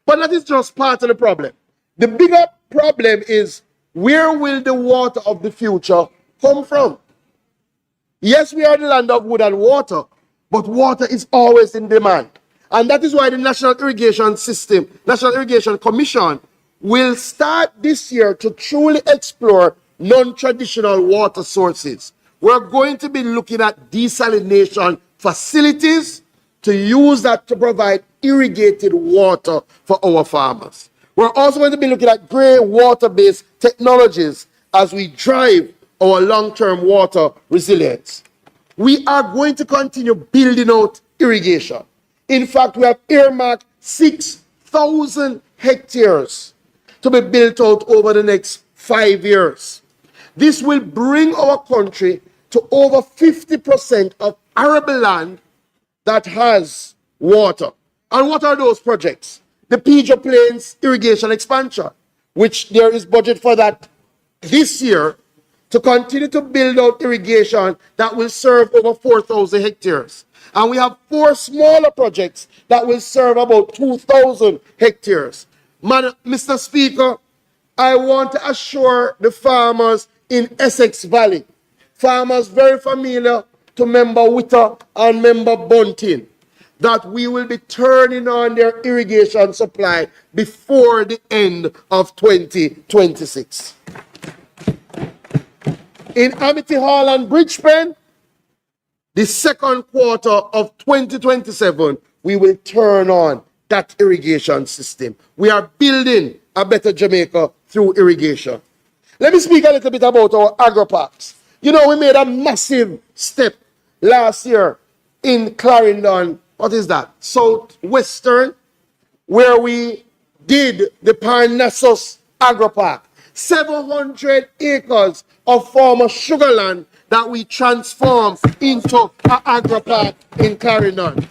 But that is just part of the problem. The bigger problem is, where will the water of the future come from? Yes, we are the land of wood and water, but water is always in demand. And that is why the National Irrigation Commission will start this year to truly explore non-traditional water sources. We're going to be looking at desalination facilities to use that to provide irrigated water for our farmers. We're also going to be looking at grey water-based technologies as we drive our long-term water resilience. We are going to continue building out irrigation. In fact, we have earmarked 6,000 hectares to be built out over the next 5 years. This will bring our country to over 50% of arable land that has water. And what are those projects? The Pigeon Plains irrigation expansion, which there is budget for that this year to continue to build out irrigation that will serve over 4,000 hectares. And we have 4 smaller projects that will serve about 2,000 hectares. Mr. Speaker, I want to assure the farmers in Essex Valley, farmers very familiar to Member Witter and Member Bunting, that we will be turning on their irrigation supply before the end of 2026. In Amity Hall and Bridgepen, the second quarter of 2027, we will turn on that irrigation system. We are building a better Jamaica through irrigation. Let me speak a little bit about our agri-parks. You know, we made a massive step last year in Clarendon, what is that? Southwestern, where we did the Parnassus Agri-Park. 700 acres of former sugarland that we transformed into an agri-park in Clarendon.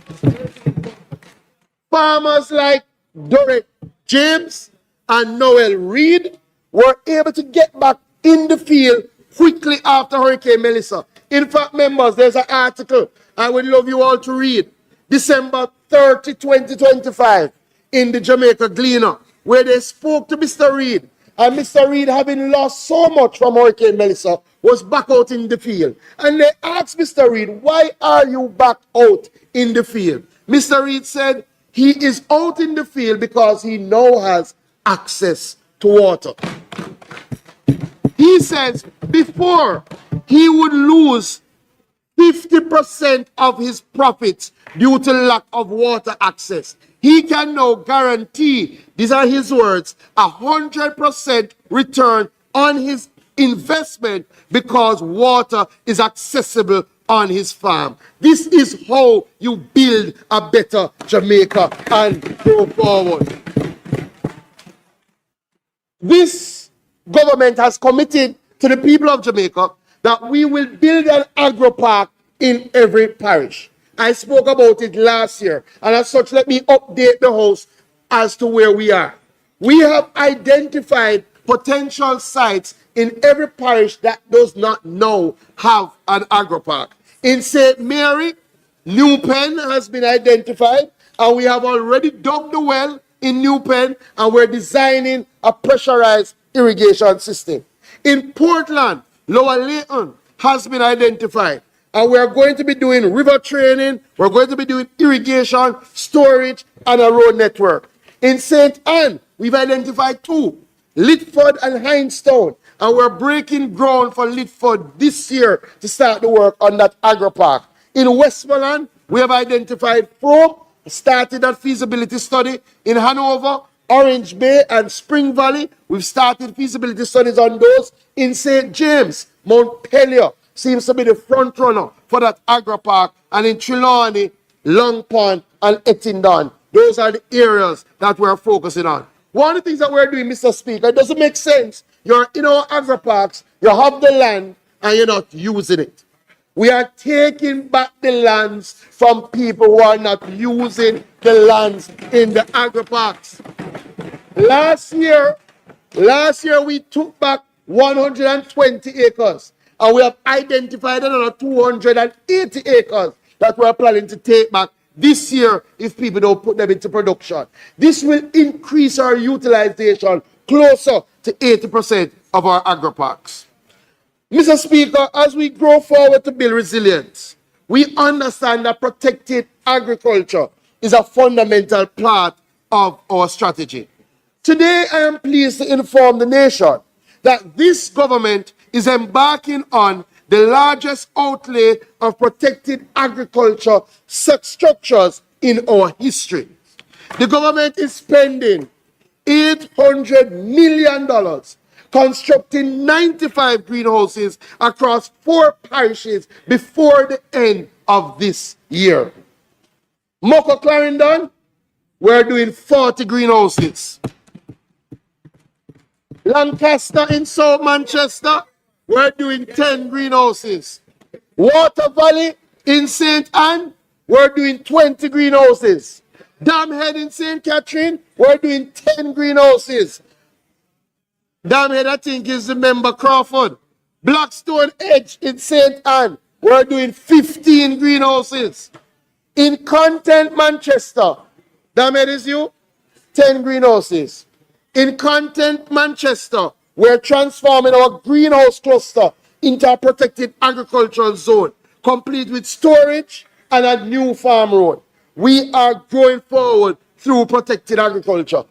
Farmers like Dorrit James and Noel Reed were able to get back in the field quickly after Hurricane Melissa. In fact, members, there's an article I would love you all to read. December 30, 2025, in the Jamaica Gleaner, where they spoke to Mr. Reed. And Mr. Reed, having lost so much from Hurricane Melissa, was back out in the field. And they asked Mr. Reed, why are you back out in the field? Mr. Reed said he is out in the field because he now has access to water. He says before he would lose 50% of his profits due to lack of water access. He can now guarantee, these are his words, 100% return on his investment because water is accessible on his farm. This is how you build a better Jamaica and go forward. This government has committed to the people of Jamaica that we will build an agri-park in every parish. I spoke about it last year, and as such, let me update the House as to where we are. We have identified potential sites in every parish that does not now have an agri-park. In St. Mary, New Pen has been identified, and we have already dug the well in New Pen, and we're designing a pressurized irrigation system. In Portland, Lower Leighton has been identified, and we're going to be doing river training, we're going to be doing irrigation, storage, and a road network. In St. Anne, we've identified 2, Litford and Hindstown, and we're breaking ground for Litford this year to start the work on that agri-park. In Westmoreland, we have identified 4, started that feasibility study. In Hanover, Orange Bay, and Spring Valley, we've started feasibility studies on those. In St. James, Montpelier seems to be the front runner for that agri-park, and in Trelawney, Long Pond, and Ettendon, those are the areas that we're focusing on. One of the things that we're doing, Mr. Speaker, it doesn't make sense. You're in our agri-parks, you have the land, and you're not using it. We are taking back the lands from people who are not using the lands in the agri-parks. Last year we took back 120 acres, and we have identified another 280 acres that we're planning to take back this year if people don't put them into production. This will increase our utilization closer to 80% of our agri-parks. Mr. Speaker, as we grow forward to build resilience, we understand that protected agriculture is a fundamental part of our strategy. Today, I am pleased to inform the nation that this government is embarking on the largest outlay of protected agriculture structures in our history. The government is spending $800 million constructing 95 greenhouses across 4 parishes before the end of this year. Moko Clarendon, we're doing 40 greenhouses. Lancaster in South Manchester, we're doing 10 greenhouses. Water Valley in St. Anne, we're doing 20 greenhouses. Damhead in St. Catherine, we're doing 10 greenhouses. Damhead, I think, is the member Crawford. Blackstone Edge in St. Anne, we're doing 15 greenhouses. In Content Manchester, Damhead is you, 10 greenhouses. In Content Manchester, we're transforming our greenhouse cluster into a protected agricultural zone, complete with storage and a new farm road. We are going forward through protected agriculture.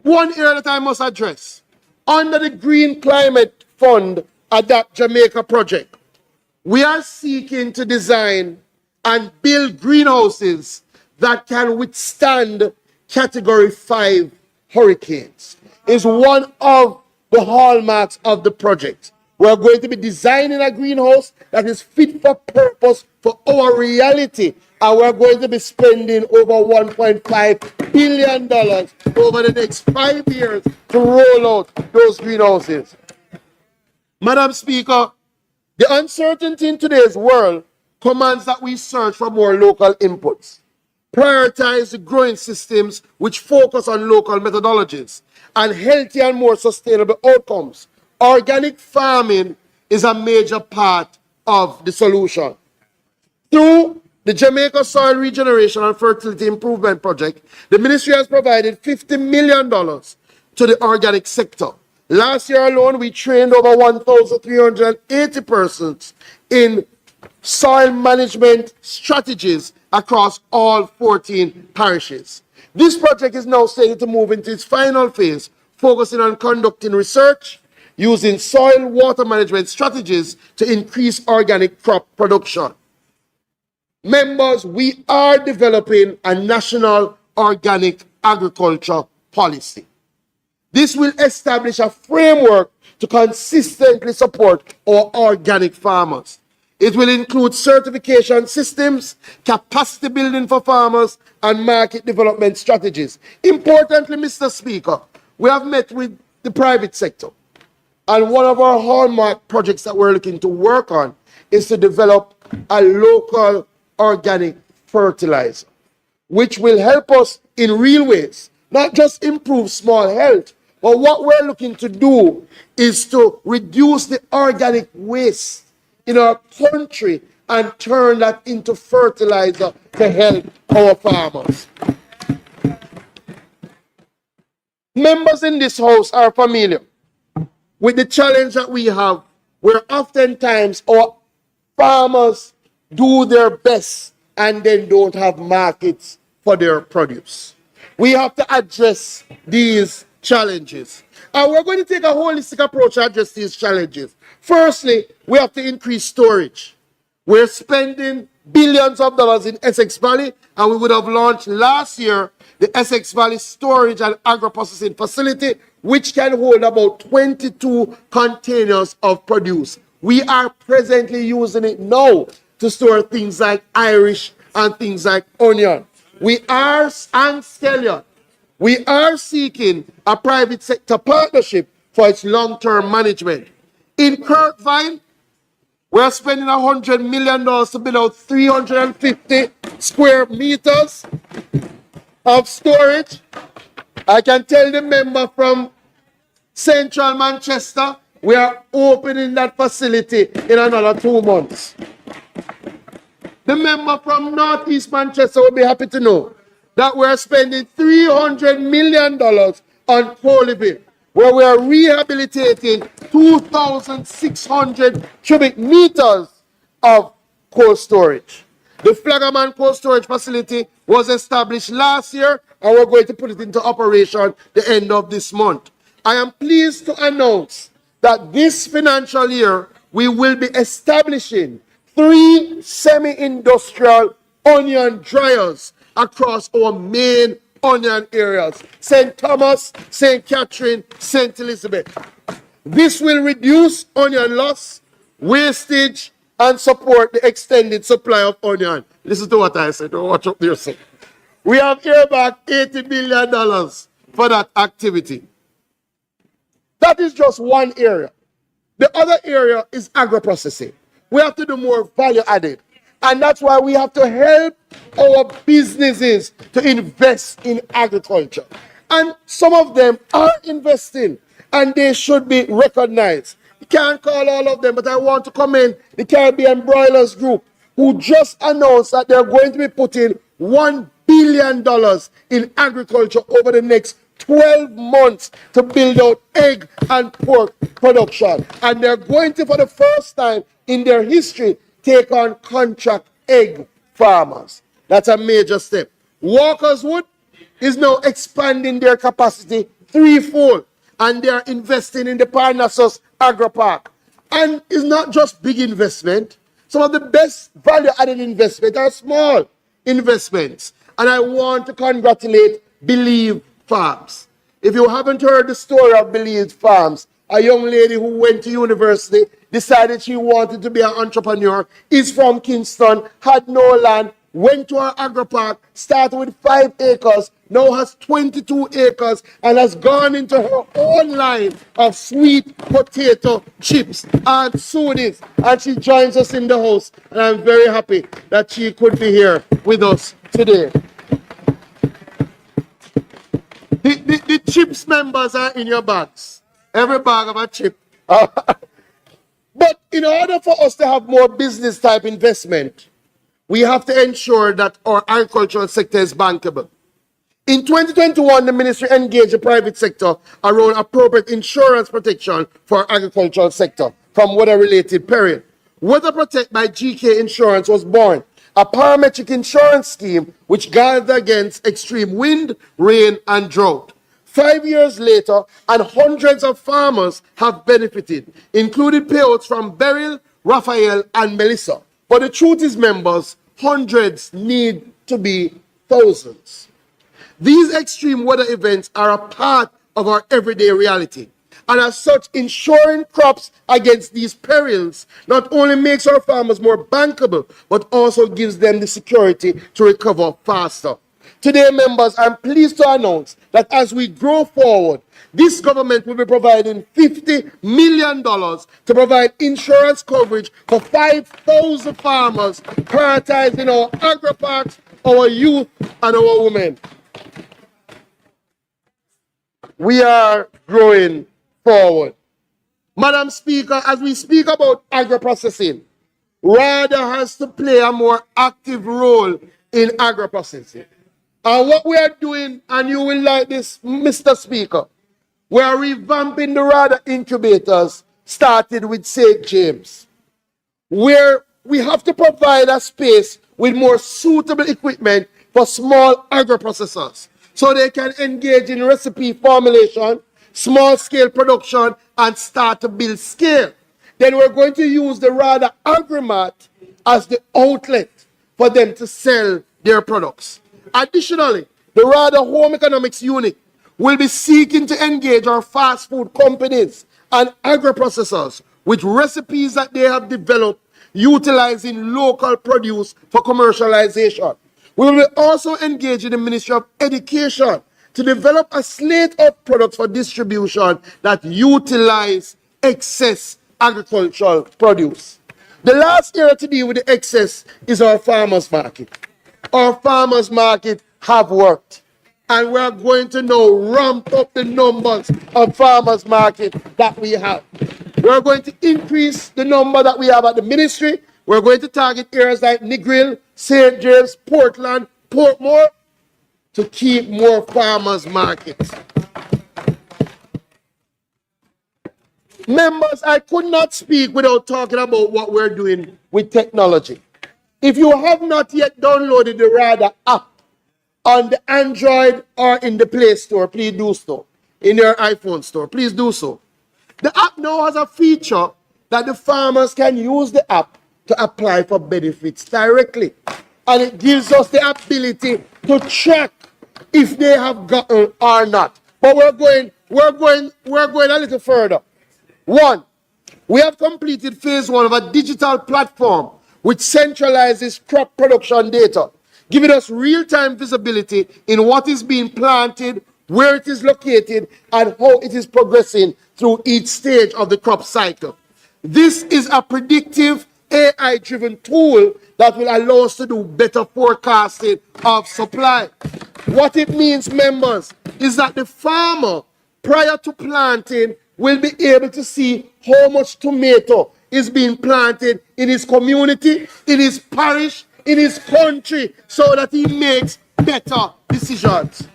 One area that I must address, under the Green Climate Fund Adapt Jamaica project, we are seeking to design and build greenhouses that can withstand Category 5 hurricanes. Is one of the hallmarks of the project. We're going to be designing a greenhouse that is fit for purpose for our reality, and we're going to be spending over $1.5 billion over the next 5 years to roll out those greenhouses. Madam Speaker, the uncertainty in today's world commands that we search for more local inputs, prioritize the growing systems which focus on local methodologies, and healthy and more sustainable outcomes. Organic farming is a major part of the solution. Through the Jamaica Soil Regeneration and Fertility Improvement Project, the Ministry has provided $50 million to the organic sector. Last year alone, we trained over 1,380 persons in soil management strategies across all 14 parishes. This project is now slated to move into its final phase, focusing on conducting research, using soil water management strategies to increase organic crop production. Members, we are developing a national organic agriculture policy. This will establish a framework to consistently support our organic farmers. It will include certification systems, capacity building for farmers, and market development strategies. Importantly, Mr. Speaker, we have met with the private sector. And one of our hallmark projects that we're looking to work on is to develop a local organic fertilizer, which will help us in real ways, not just improve small health, but what we're looking to do is to reduce the organic waste in our country and turn that into fertilizer to help our farmers. Members in this house are familiar with the challenge that we have, where oftentimes our farmers do their best and then don't have markets for their produce. We have to address these challenges. And we're going to take a holistic approach to address these challenges. Firstly, we have to increase storage. We're spending billions of dollars in Essex Valley, and we would have launched last year the Essex Valley Storage and Agro-Processing Facility, which can hold about 22 containers of produce. We are presently using it now to store things like Irish and things like onion. We are, and scallion. We are seeking a private sector partnership for its long-term management. In Kirkvine, we're spending $100 million to build out 350 square meters of storage. I can tell the member from Central Manchester, we are opening that facility in another 2 months. The member from Northeast Manchester will be happy to know that we're spending $300 million on Polyville, where we are rehabilitating 2,600 cubic meters of cold storage. The Flaggerman Cold Storage Facility was established last year and we're going to put it into operation the end of this month. I am pleased to announce that this financial year, we will be establishing 3 semi-industrial onion dryers across our main onion areas: St. Thomas, St. Catherine, St. Elizabeth. This will reduce onion loss, wastage, and support the extended supply of onion. Listen to what I said. Don't watch up there, sir. We have earmarked $80 billion for that activity. That is just one area. The other area is agro-processing. We have to do more value added. And that's why we have to help our businesses to invest in agriculture. And some of them are investing, and they should be recognized. You can't call all of them, but I want to commend the Caribbean Broilers Group, who just announced that they're going to be putting $1 billion in agriculture over the next 12 months to build out egg and pork production. And they're going to, for the first time in their history, take on contract egg farmers. That's a major step. Walkerswood is now expanding their capacity threefold, and they're investing in the Parnassus Agro Park. And it's not just big investment. Some of the best value-added investments are small investments. And I want to congratulate Believe Farms. If you haven't heard the story of Believe Farms, a young lady who went to university, decided she wanted to be an entrepreneur, is from Kingston, had no land, went to our agro park, started with 5 acres, now has 22 acres, and has gone into her own line of sweet potato chips and soonies. And she joins us in the house, and I'm very happy that she could be here with us today. The chips members are in your bags. Every bag of a chip. But in order for us to have more business type investment, we have to ensure that our agricultural sector is bankable. In 2021, the ministry engaged the private sector around appropriate insurance protection for agricultural sector from weather-related peril. Weather Protect by GK Insurance was born, a parametric insurance scheme which guards against extreme wind, rain, and drought. 5 years later, and hundreds of farmers have benefited, including payouts from Beryl, Raphael, and Melissa. But the truth is, members, hundreds need to be thousands. These extreme weather events are a part of our everyday reality. And as such, insuring crops against these perils not only makes our farmers more bankable, but also gives them the security to recover faster. Today, members, I'm pleased to announce that as we grow forward, this government will be providing $50 million to provide insurance coverage for 5,000 farmers, prioritizing our agro parks, our youth, and our women. We are growing forward. Madam Speaker, as we speak about agro-processing, RADA has to play a more active role in agro-processing. And what we are doing, and you will like this, Mr. Speaker, we are revamping the RADA incubators, started with St. James, where we have to provide a space with more suitable equipment for small agro-processors, so they can engage in recipe formulation, small-scale production, and start to build scale. Then we're going to use the RADA Agrimat as the outlet for them to sell their products. Additionally, the RADA Home Economics Unit will be seeking to engage our fast food companies and agro-processors with recipes that they have developed utilizing local produce for commercialization. We will also engage in the Ministry of Education to develop a slate of products for distribution that utilize excess agricultural produce. The last area to deal with the excess is our farmers market. Our farmers market have worked, and we're going to now ramp up the numbers of farmers market that we have. We're going to increase the number that we have at the ministry. We're going to target areas like Negril, St. James, Portland, Portmore, to keep more farmers markets. Members, I could not speak without talking about what we're doing with technology. If you have not yet downloaded the RADA app on the Android or in the Play Store, please do so. In your iPhone store, please do so. The app now has a feature that the farmers can use the app to apply for benefits directly. And it gives us the ability to track if they have gotten or not. But we're going a little further. One, we have completed phase 1 of a digital platform which centralizes crop production data, giving us real-time visibility in what is being planted, where it is located, and how it is progressing through each stage of the crop cycle. This is a predictive AI-driven tool that will allow us to do better forecasting of supply. What it means, members, is that the farmer, prior to planting, will be able to see how much tomato is being planted in his community, in his parish, in his country, so that he makes better decisions.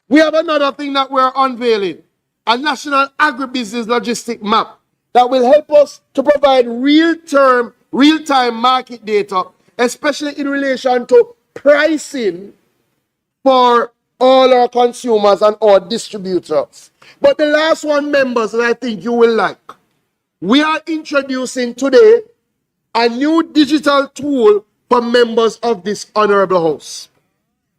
We have another thing that we're unveiling, a national agribusiness logistic map that will help us to provide real-time market data, especially in relation to pricing for all our consumers and our distributors. But the last one, members, that I think you will like, we are introducing today a new digital tool for members of this honorable house.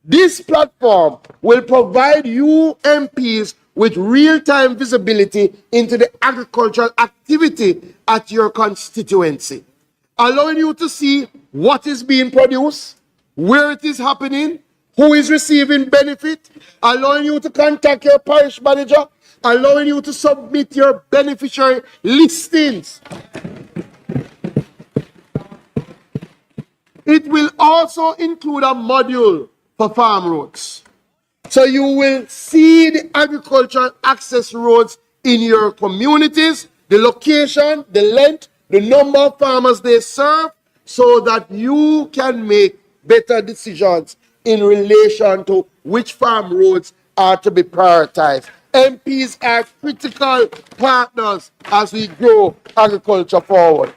This platform will provide you MPs with real-time visibility into the agricultural activity at your constituency, allowing you to see what is being produced, where it is happening, who is receiving benefit, allowing you to contact your parish manager, allowing you to submit your beneficiary listings. It will also include a module for farm roads. So you will see the agricultural access roads in your communities, the location, the length, the number of farmers they serve, so that you can make better decisions in relation to which farm roads are to be prioritized. MPs are critical partners as we grow agriculture forward.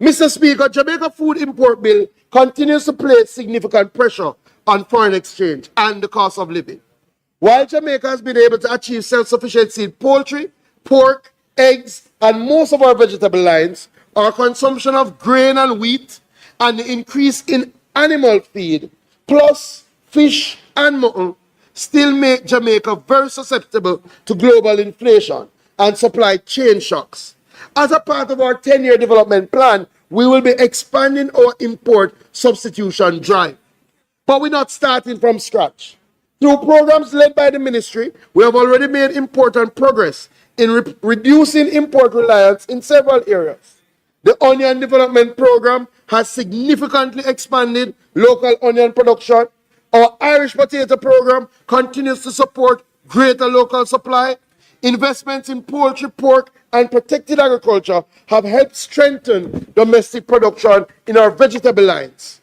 Mr. Speaker, Jamaica Food Import Bill continues to place significant pressure on foreign exchange and the cost of living. While Jamaica has been able to achieve self-sufficiency in poultry, pork, eggs, and most of our vegetable lines, our consumption of grain and wheat, and the increase in animal feed, plus fish and mutton, still make Jamaica very susceptible to global inflation and supply chain shocks. As a part of our 10-year development plan, we will be expanding our import substitution drive. But we're not starting from scratch. Through programs led by the ministry, we have already made important progress in reducing import reliance in several areas. The Onion Development Program has significantly expanded local onion production. Our Irish Potato Program continues to support greater local supply. Investments in poultry, pork, and protected agriculture have helped strengthen domestic production in our vegetable lines.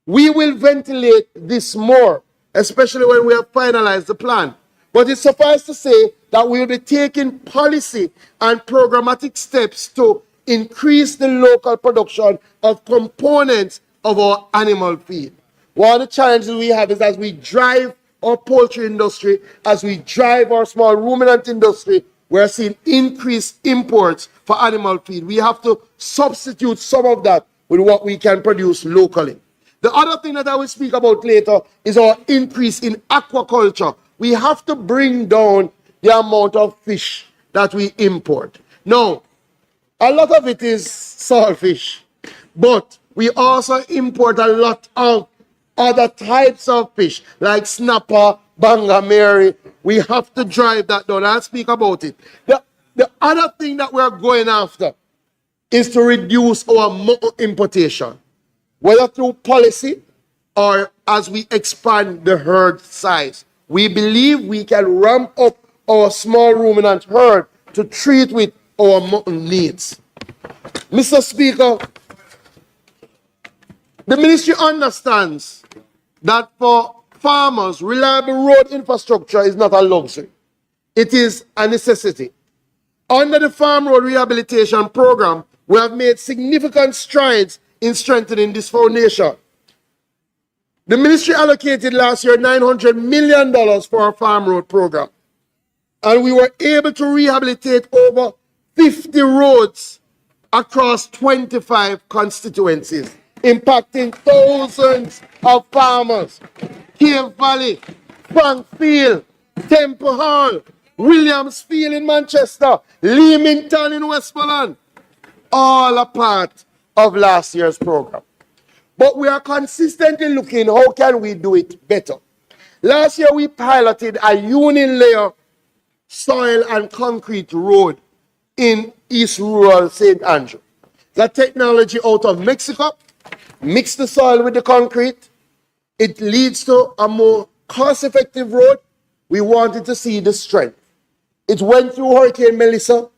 We will ventilate this more, especially when we have finalized the plan. But it suffices to say that we will be taking policy and programmatic steps to increase the local production of components of our animal feed. One of the challenges we have is as we drive our poultry industry, as we drive our small ruminant industry, we're seeing increased imports for animal feed. We have to substitute some of that with what we can produce locally. The other thing that I will speak about later is our increase in aquaculture. We have to bring down the amount of fish that we import. Now, a lot of it is saltfish, but we also import a lot of other types of fish, like snapper, bangameri. We have to drive that down. I'll speak about it. The other thing that we're going after is to reduce our mutton importation, whether through policy or as we expand the herd size. We believe we can ramp up our small ruminant herd to treat with our mutton needs. Mr. Speaker, the ministry understands that for farmers, reliable road infrastructure is not a luxury. It is a necessity. Under the Farm Road Rehabilitation Program, we have made significant strides in strengthening this foundation. The ministry allocated last year $900 million for our farm road program. And we were able to rehabilitate over 50 roads across 25 constituencies, impacting thousands of farmers. Cave Valley, Frankfield, Temple Hall, Williamsfield in Manchester, Leamington in Westmoreland, all a part of last year's program. But we are consistently looking, how can we do it better? Last year we piloted a unilayer soil and concrete road in East Rural St. Andrew. That technology out of Mexico, mix the soil with the concrete. It leads to a more cost-effective road. We wanted to see the strength. It went through Hurricane Melissa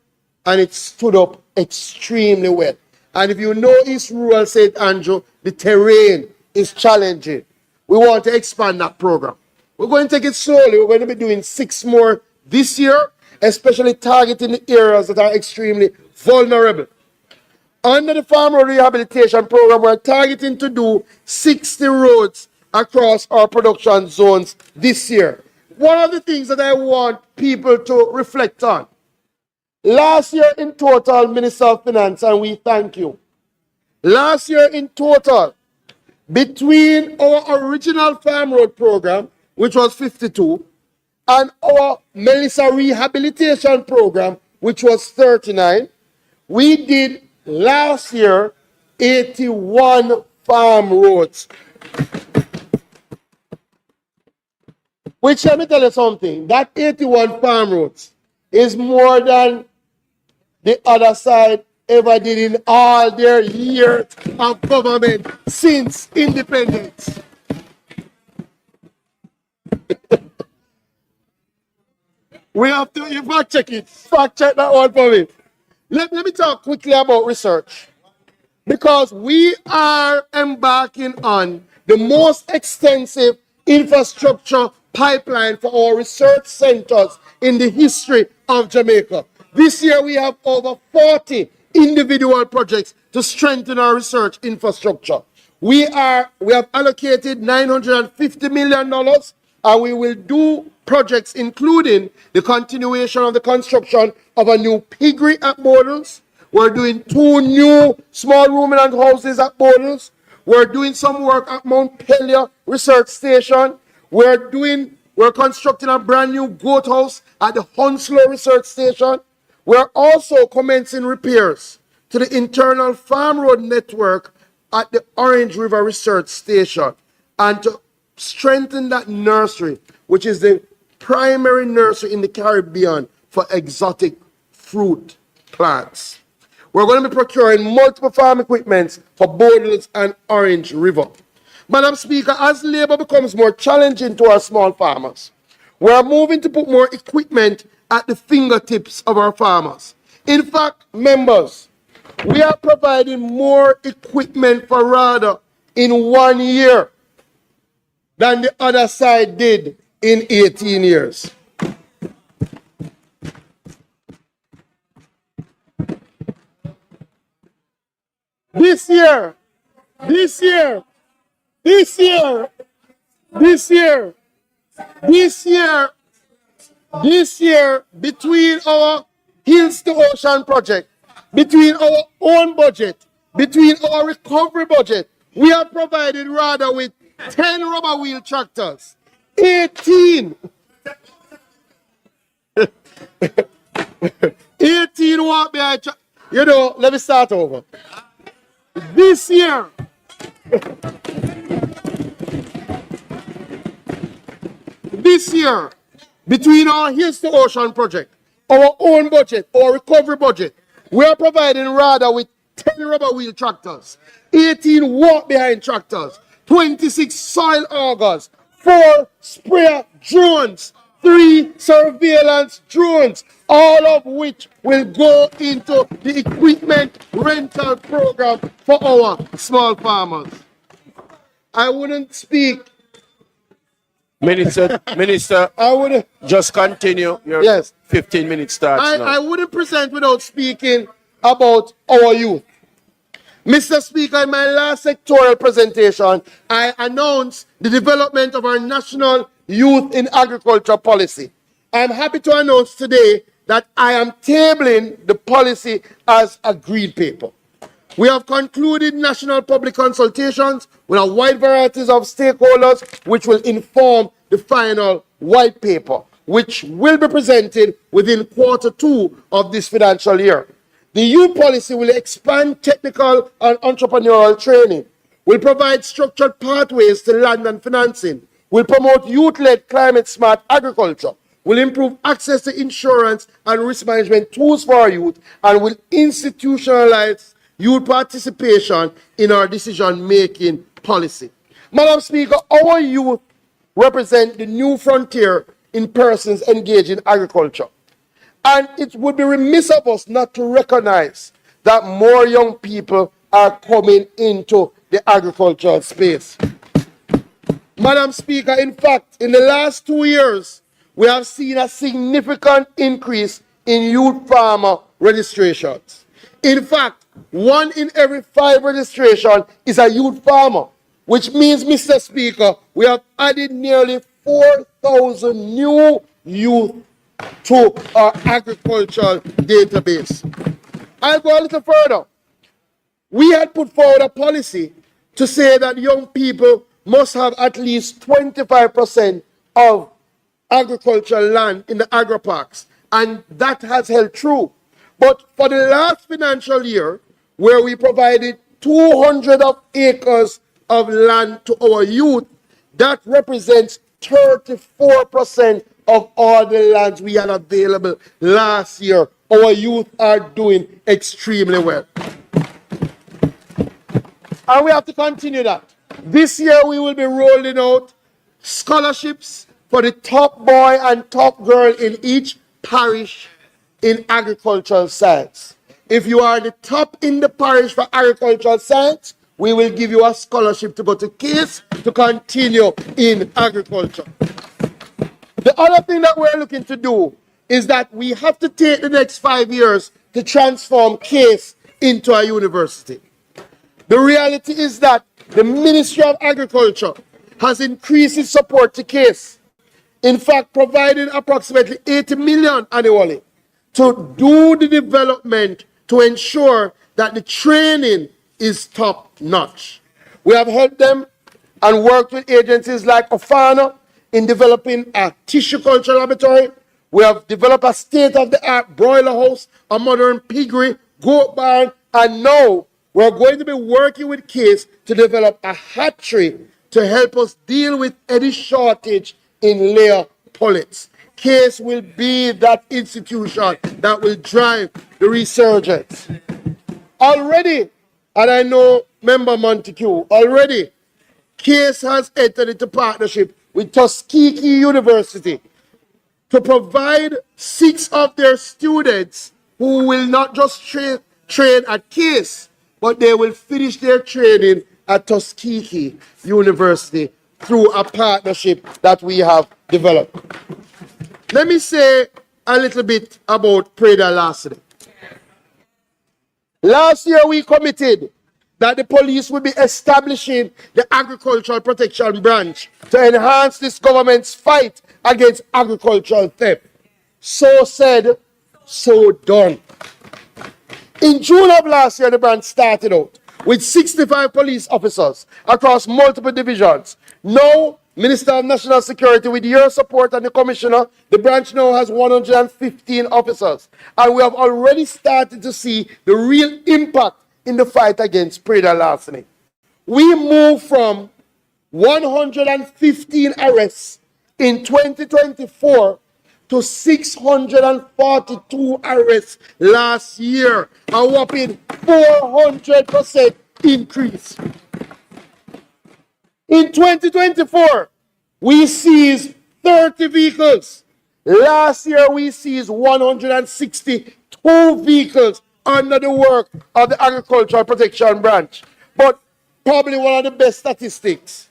and it stood up extremely well. And if you know East Rural St. Andrew, the terrain is challenging. We want to expand that program. We're going to take it slowly. We're going to be doing 6 more this year, especially targeting the areas that are extremely vulnerable. Under the Farm Road Rehabilitation Program, we're targeting to do 60 roads across our production zones this year. One of the things that I want people to reflect on, last year in total, Minister of Finance, and we thank you. Last year in total, between our original Farm Road program, which was 52, and our Melissa Rehabilitation program, which was 39, we did last year 81 farm roads. Which, let me tell you something, that 81 farm roads is more than the other side ever did in all their years of government since independence. We have to fact check it. Fact check that one for me. Let me talk quickly about research. Because we are embarking on the most extensive infrastructure pipeline for our research centers in the history of Jamaica. This year we have over 40 individual projects to strengthen our research infrastructure. We have allocated $950 million, and we will do projects including the continuation of the construction of a new piggery at Borders. We're doing 2 new small ruminant houses at Borders. We're doing some work at Mount Pelia Research Station. We're constructing a brand new goat house at the Hounslow Research Station. We're also commencing repairs to the internal farm road network at the Orange River Research Station, and to strengthen that nursery, which is the primary nursery in the Caribbean for exotic fruit plants. We're going to be procuring multiple farm equipments for Borders and Orange River. Madam Speaker, as labor becomes more challenging to our small farmers, we're moving to put more equipment at the fingertips of our farmers. In fact, members, we are providing more equipment for RADA in 1 year than the other side did in 18 years. This year, between our Hills to Ocean project, between our own budget, between our recovery budget, we are provided rather with 10 rubber wheel tractors, 18 walk behind let me start over. This year, between our Hills to Ocean project, our own budget, our recovery budget, we are providing rather with 10 rubber wheel tractors, 18 walk behind tractors, 26 soil augers, 4 sprayer drones, 3 surveillance drones, all of which will go into the equipment rental program for our small farmers. I wouldn't speak. Minister, I would just continue. Your 15 minutes starts now. I wouldn't present without speaking about our youth. Mr. Speaker, in my last sectoral presentation, I announced the development of our national youth in agriculture policy. I'm happy to announce today that I am tabling the policy as a green paper. We have concluded national public consultations with a wide variety of stakeholders, which will inform the final white paper, which will be presented within Q2 of this financial year. The youth policy will expand technical and entrepreneurial training, will provide structured pathways to land and financing, will promote youth-led climate-smart agriculture, will improve access to insurance and risk management tools for our youth, and will institutionalize youth participation in our decision-making policy. Madam Speaker, our youth represent the new frontier in persons engaged in agriculture. And it would be remiss of us not to recognize that more young people are coming into the agricultural space. Madam Speaker, in fact, in the last 2 years, we have seen a significant increase in youth farmer registrations. In fact, 1 in every 5 registrations is a youth farmer, which means, Mr. Speaker, we have added nearly 4,000 new youth to our agricultural database. I'll go a little further. We had put forward a policy to say that young people must have at least 25% of agricultural land in the agri-parks, and that has held true. But for the last financial year, where we provided 200 acres of land to our youth, that represents 34% of all the lands we had available last year. Our youth are doing extremely well. And we have to continue that. This year we will be rolling out scholarships for the top boy and top girl in each parish in agricultural science. If you are the top in the parish for agricultural science, we will give you a scholarship to go to Case to continue in agriculture. The other thing that we're looking to do is that we have to take the next 5 years to transform Case into a university. The reality is that the Ministry of Agriculture has increased its support to Case. In fact, providing approximately 80 million annually to do the development to ensure that the training is top-notch. We have helped them and worked with agencies like Ofana in developing a tissue culture laboratory. We have developed a state-of-the-art broiler house, a modern piggery, goat barn, and now we're going to be working with Case to develop a hatchery to help us deal with any shortage in layer pullets. Case will be that institution that will drive the resurgence. Already, and I know Member Montague, already, Case has entered into partnership with Tuskegee University to provide 6 of their students who will not just train at Case, but they will finish their training at Tuskegee University through a partnership that we have developed. Let me say a little bit about Preda Larceny. Last year we committed that the police will be establishing the Agricultural Protection Branch to enhance this government's fight against agricultural theft. So said, so done. In June of last year, the branch started out with 65 police officers across multiple divisions. Now, Minister of National Security, with your support and the Commissioner, the branch now has 115 officers. And we have already started to see the real impact in the fight against Preda Larceny. We moved from 115 arrests in 2024 to 642 arrests last year, a whopping 400% increase. In 2024, we seized 30 vehicles. Last year, we seized 162 vehicles under the work of the Agricultural Protection Branch. But probably one of the best statistics.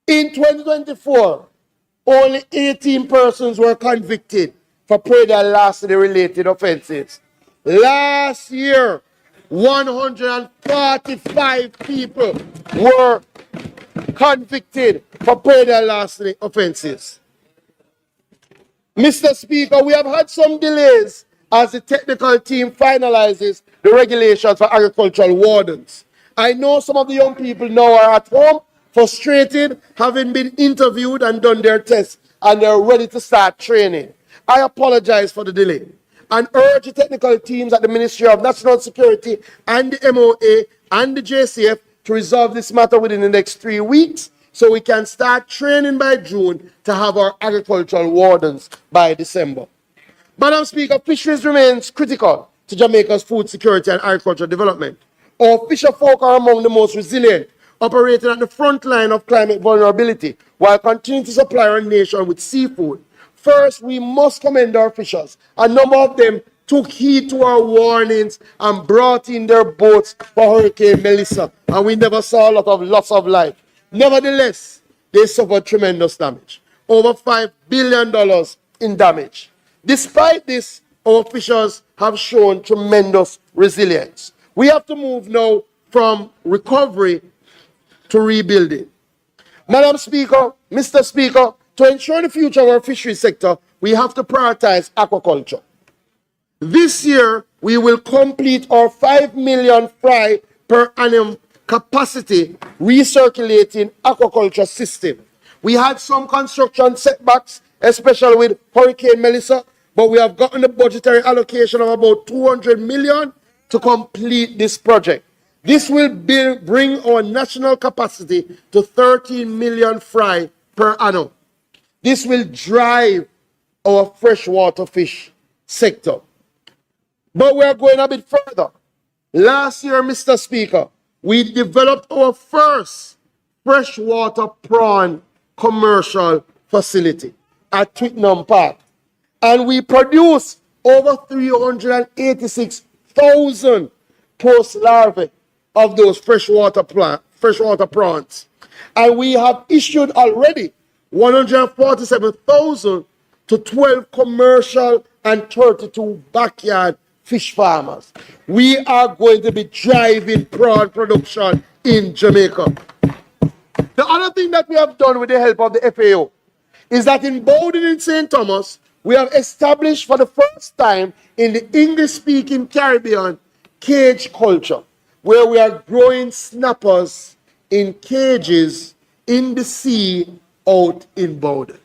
In 2024, only 18 persons were convicted for Preda Larceny related offenses. Last year, 145 people were convicted for paid and larceny offenses. Mr. Speaker, we have had some delays as the technical team finalizes the regulations for agricultural wardens. I know some of the young people now are at home, frustrated, having been interviewed and done their tests, and they're ready to start training. I apologize for the delay and urge the technical teams at the Ministry of National Security and the MOA and the JCF to resolve this matter within the next 3 weeks so we can start training by June to have our agricultural wardens by December. Madam Speaker, fisheries remains critical to Jamaica's food security and agricultural development. Our fisher folk are among the most resilient, operating at the front line of climate vulnerability while continuing to supply our nation with seafood. First, we must commend our fishers. A number of them took heed to our warnings and brought in their boats for Hurricane Melissa, and we never saw a lot of loss of life. Nevertheless, they suffered tremendous damage, over $5 billion in damage. Despite this, our fishers have shown tremendous resilience. We have to move now from recovery to rebuilding. Madam Speaker, Mr. Speaker, to ensure the future of our fisheries sector, we have to prioritize aquaculture. This year, we will complete our 5 million fry per annum capacity recirculating aquaculture system. We had some construction setbacks, especially with Hurricane Melissa, but we have gotten a budgetary allocation of about 200 million to complete this project. This will bring our national capacity to 13 million fry per annum. This will drive our freshwater fish sector. But we are going a bit further. Last year, Mr. Speaker, we developed our first freshwater prawn commercial facility at Twickenham Park. And we produced over 386,000 post-larvae of those freshwater prawns. And we have issued already 147,000 to 12 commercial and 32 backyard fish farmers. We are going to be driving prawn production in Jamaica. The other thing that we have done with the help of the FAO is that in Bowden and St. Thomas, we have established for the first time in the English-speaking Caribbean cage culture, where we are growing snappers in cages in the sea out in Bowden.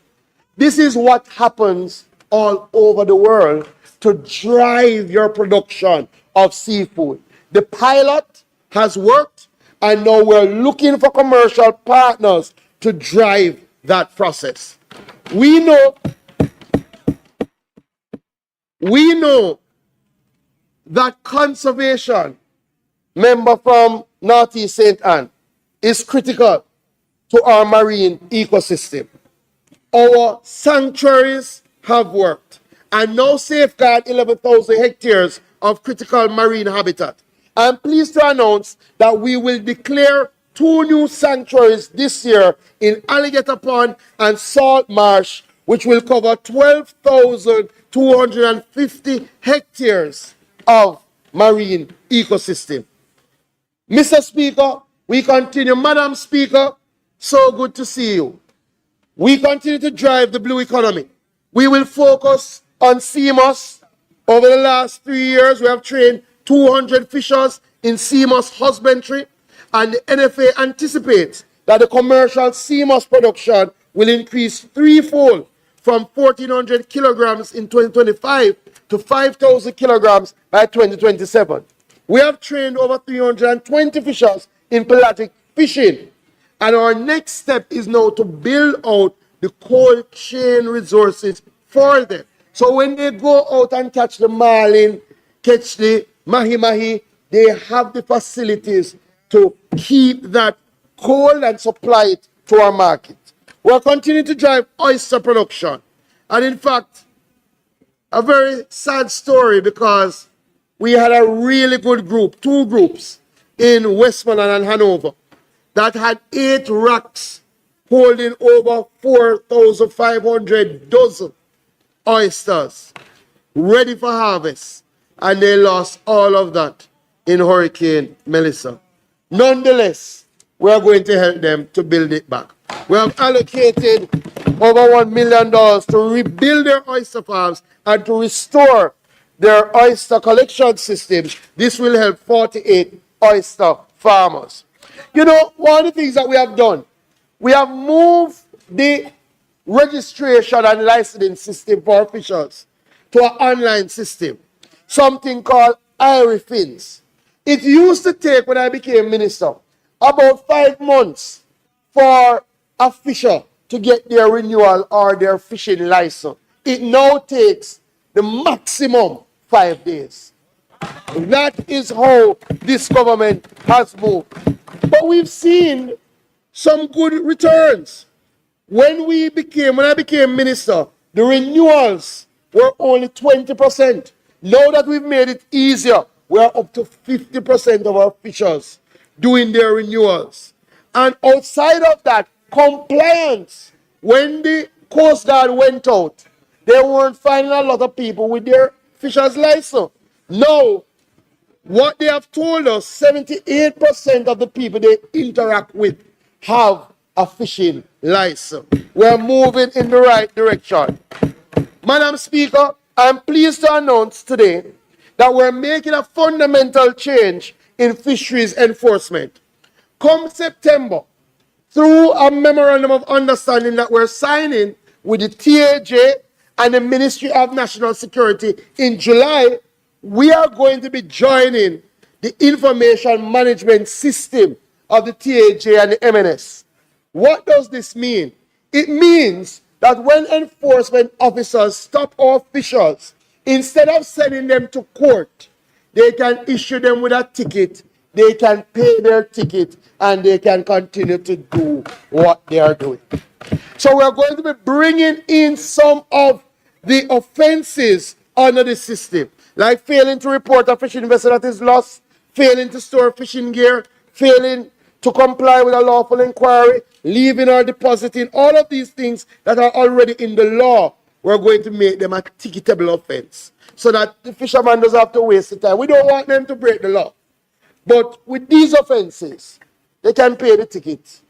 This is what happens all over the world to drive your production of seafood. The pilot has worked, and now we're looking for commercial partners to drive that process. We know that conservation, member from Northeast St. Anne, is critical to our marine ecosystem. Our sanctuaries have worked and now safeguard 11,000 hectares of critical marine habitat. I'm pleased to announce that we will declare 2 new sanctuaries this year in Alligator Pond and Salt Marsh, which will cover 12,250 hectares of marine ecosystem. Mr. Speaker, we continue. Madam Speaker, so good to see you. We continue to drive the blue economy. We will focus on CMOS. Over the last 3 years, we have trained 200 fishers in CMOS husbandry, and the NFA anticipates that the commercial CMOS production will increase threefold from 1,400 kilograms in 2025 to 5,000 kilograms by 2027. We have trained over 320 fishers in pelagic fishing, and our next step is now to build out the cold chain resources for them. So when they go out and catch the marlin, catch the mahi-mahi, they have the facilities to keep that cold and supply it to our market. We're continuing to drive oyster production. And in fact, a very sad story, because we had a really good group, 2 groups in Westmoreland and Hanover that had 8 racks holding over 4,500 dozen oysters ready for harvest, and they lost all of that in Hurricane Melissa. Nonetheless, we are going to help them to build it back. We have allocated over $1 million to rebuild their oyster farms and to restore their oyster collection systems. This will help 48 oyster farmers. You know, one of the things that we have done, we have moved the registration and licensing system for officials to an online system, something called IRIFINS. It used to take, when I became minister, about 5 months for a fisher to get their renewal or their fishing license. It now takes the maximum 5 days. That is how this government has moved. But we've seen some good returns. When I became minister, the renewals were only 20%. Now that we've made it easier, we are up to 50% of our fishers doing their renewals. And outside of that, compliance. When the Coast Guard went out, they weren't finding a lot of people with their fisher's license. Now, what they have told us, 78% of the people they interact with have a fishing license. We're moving in the right direction. Madam Speaker, I'm pleased to announce today that we're making a fundamental change in fisheries enforcement. Come September, through a memorandum of understanding that we're signing with the TAJ and the Ministry of National Security in July, we are going to be joining the information management system of the TAJ and the MNS. What does this mean? It means that when enforcement officers stop our officials, instead of sending them to court, they can issue them with a ticket, they can pay their ticket, and they can continue to do what they are doing. So we're going to be bringing in some of the offenses under the system, like failing to report a fishing vessel that is lost, failing to store fishing gear, failing to comply with a lawful inquiry, leaving or depositing, all of these things that are already in the law, we're going to make them a ticketable offense so that the fisherman doesn't have to waste the time. We don't want them to break the law. But with these offenses, they can pay the ticket,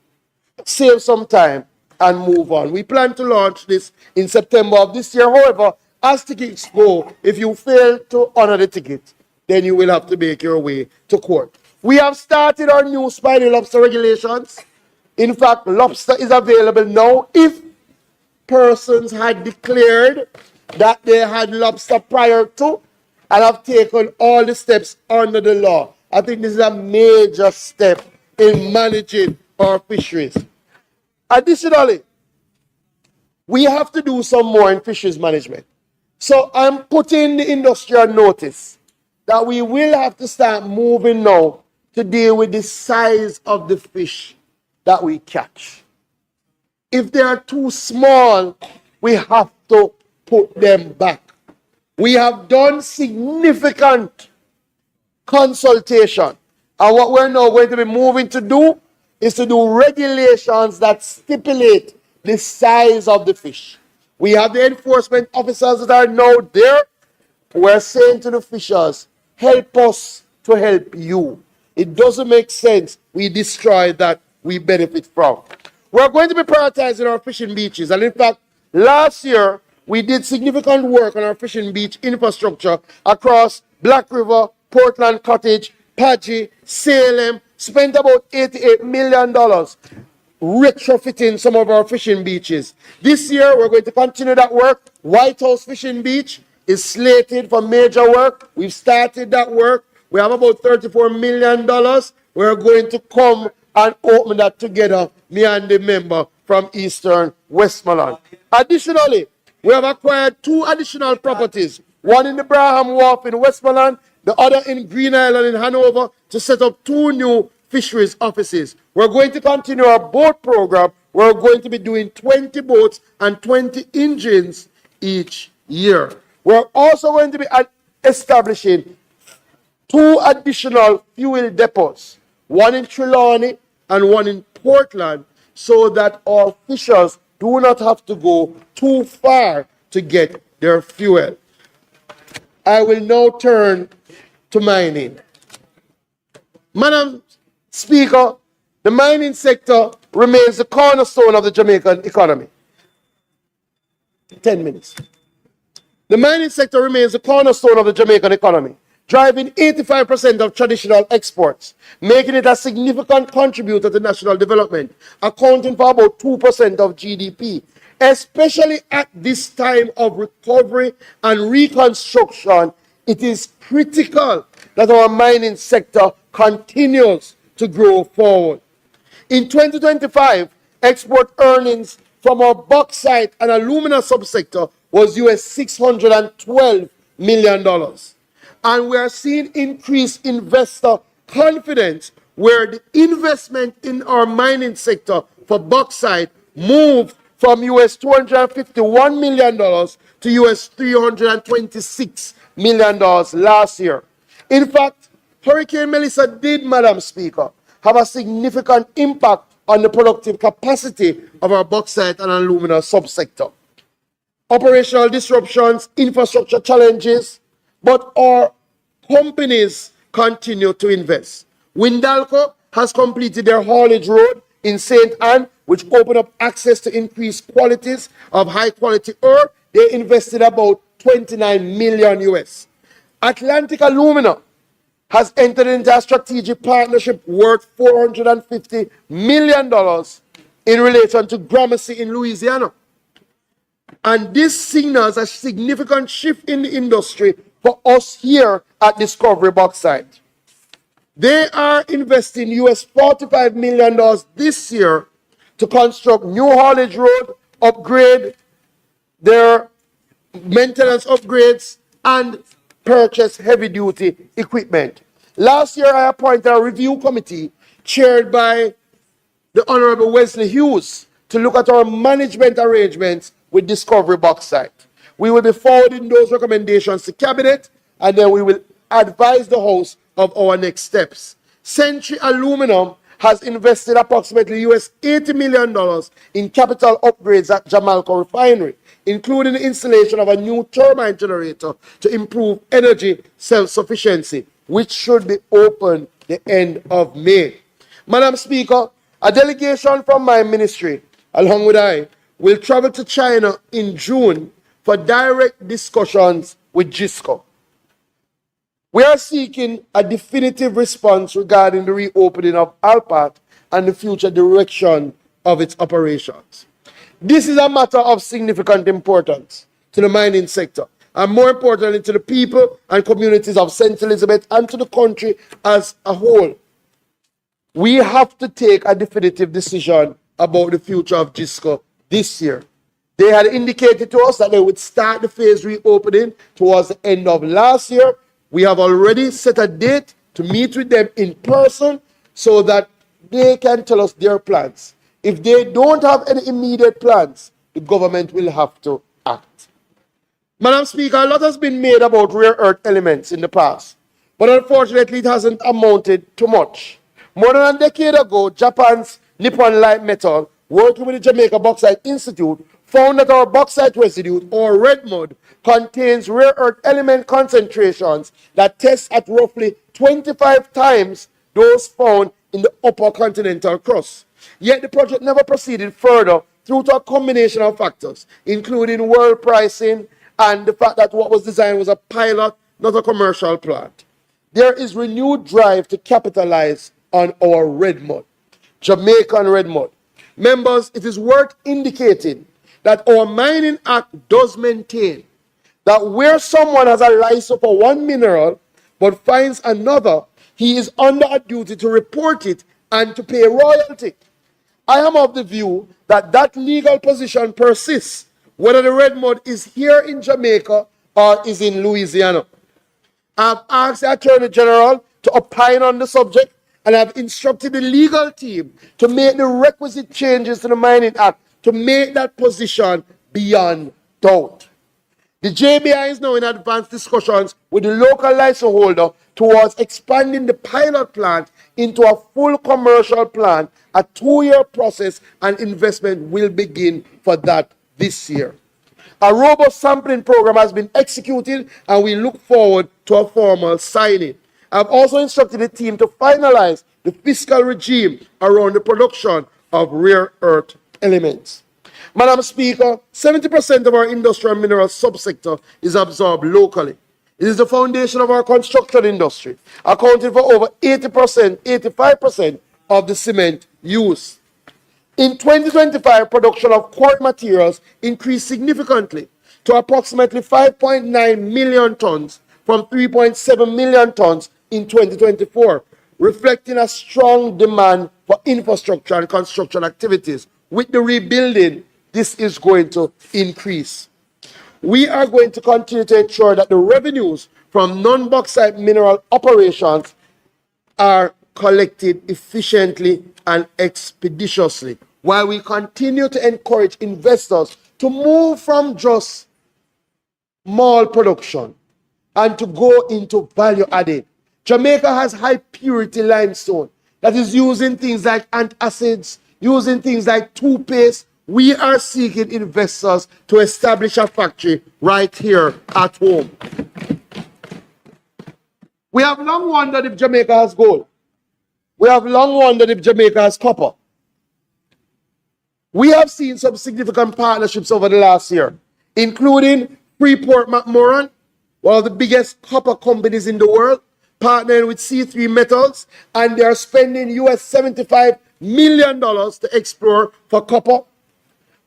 save some time, and move on. We plan to launch this in September of this year. However, as tickets go, if you fail to honor the ticket, then you will have to make your way to court. We have started our new spiny lobster regulations. In fact, lobster is available now if persons had declared that they had lobster prior to and have taken all the steps under the law. I think this is a major step in managing our fisheries. Additionally, we have to do some more in fisheries management. So I'm putting the industry on notice that we will have to start moving now to deal with the size of the fish that we catch. If they are too small, we have to put them back. We have done significant consultation, and what we're now going to be moving to do is to do regulations that stipulate the size of the fish. We have the enforcement officers that are now there. We're saying to the fishers, help us to help you. It doesn't make sense we destroy that we benefit from. We're going to be prioritizing our fishing beaches. And in fact, last year, we did significant work on our fishing beach infrastructure across Black River, Portland Cottage, Pagy, Salem, spent about $88 million retrofitting some of our fishing beaches. This year, we're going to continue that work. White House Fishing Beach is slated for major work. We've started that work. We have about $34 million. We're going to come and open that together, me and the member from Eastern Westmoreland. Additionally, we have acquired 2 additional properties, one in the Braham Wharf in Westmoreland, the other in Green Island in Hanover, to set up 2 new fisheries offices. We're going to continue our boat program. We're going to be doing 20 boats and 20 engines each year. We're also going to be establishing 2 additional fuel depots, one in Trelawney and one in Portland, so that our fishers do not have to go too far to get their fuel. I will now turn to mining. Madam Speaker, the mining sector remains the cornerstone of the Jamaican economy. 10 minutes. The mining sector remains the cornerstone of the Jamaican economy, driving 85% of traditional exports, making it a significant contributor to national development, accounting for about 2% of GDP. Especially at this time of recovery and reconstruction, it is critical that our mining sector continues to grow forward. In 2025, export earnings from our bauxite and alumina subsector was US $612 million. And we are seeing increased investor confidence where the investment in our mining sector for bauxite moved from US $251 million to US $326 million last year. In fact, Hurricane Melissa did, Madam Speaker, have a significant impact on the productive capacity of our bauxite and alumina subsector. Operational disruptions, infrastructure challenges, but our companies continue to invest. Windalco has completed their haulage road in St. Anne, which opened up access to increased qualities of high quality ore. They invested about 29 million US. Atlantic Alumina has entered into a strategic partnership worth $450 million in relation to Gramercy in Louisiana. And this signals a significant shift in the industry for us here at Discovery Bauxite. They are investing US $45 million this year to construct new haulage road, upgrade their maintenance upgrades, and purchase heavy-duty equipment. Last year, I appointed a review committee chaired by the Honorable Wesley Hughes to look at our management arrangements with Discovery Bauxite. We will be forwarding those recommendations to Cabinet, and then we will advise the House of our next steps. Century Aluminum has invested approximately US $80 million in capital upgrades at Jamalco Refinery, including the installation of a new turbine generator to improve energy self-sufficiency, which should be open the end of May. Madam Speaker, a delegation from my ministry, along with I, will travel to China in June for direct discussions with GISCO. We are seeking a definitive response regarding the reopening of Alpat and the future direction of its operations. This is a matter of significant importance to the mining sector, and more importantly to the people and communities of St. Elizabeth and to the country as a whole. We have to take a definitive decision about the future of GISCO this year. They had indicated to us that they would start the phase reopening towards the end of last year. We have already set a date to meet with them in person so that they can tell us their plans. If they don't have any immediate plans, the government will have to act. Madam Speaker, a lot has been made about rare earth elements in the past, but unfortunately it hasn't amounted to much. More than a decade ago, Japan's Nippon Light Metal, working with the Jamaica Bauxite Institute, found that our bauxite residue, or red mud, contains rare earth element concentrations that test at roughly 25 times those found in the upper continental crust. Yet the project never proceeded further due to a combination of factors, including world pricing and the fact that what was designed was a pilot, not a commercial plant. There is renewed drive to capitalize on our red mud, Jamaican red mud. Members, it is worth indicating that our Mining Act does maintain that where someone has a license for one mineral but finds another, he is under a duty to report it and to pay royalty. I am of the view that that legal position persists, whether the red mud is here in Jamaica or is in Louisiana. I have asked the Attorney General to opine on the subject, and I have instructed the legal team to make the requisite changes to the Mining Act to make that position beyond doubt. The JBI is now in advanced discussions with the local license holder towards expanding the pilot plant into a full commercial plant. A 2-year process and investment will begin for that this year. A robust sampling program has been executed and we look forward to a formal signing. I've also instructed the team to finalize the fiscal regime around the production of rare earth elements. Madam Speaker, 70% of our industrial mineral subsector is absorbed locally. It is the foundation of our construction industry, accounting for over 80%, 85% of the cement used. In 2025, production of quarry materials increased significantly to approximately 5.9 million tons from 3.7 million tons in 2024, reflecting a strong demand for infrastructure and construction activities. With the rebuilding, this is going to increase. We are going to continue to ensure that the revenues from non-bauxite mineral operations are collected efficiently and expeditiously, while we continue to encourage investors to move from just small production and to go into value added. Jamaica has high purity limestone that is using things like antacids, using things like toothpaste. We are seeking investors to establish a factory right here at home. We have long wondered if Jamaica has gold. We have long wondered if Jamaica has copper. We have seen some significant partnerships over the last year, including Freeport McMoran, one of the biggest copper companies in the world, partnering with C3 Metals, and they are spending US $75 million to explore for copper.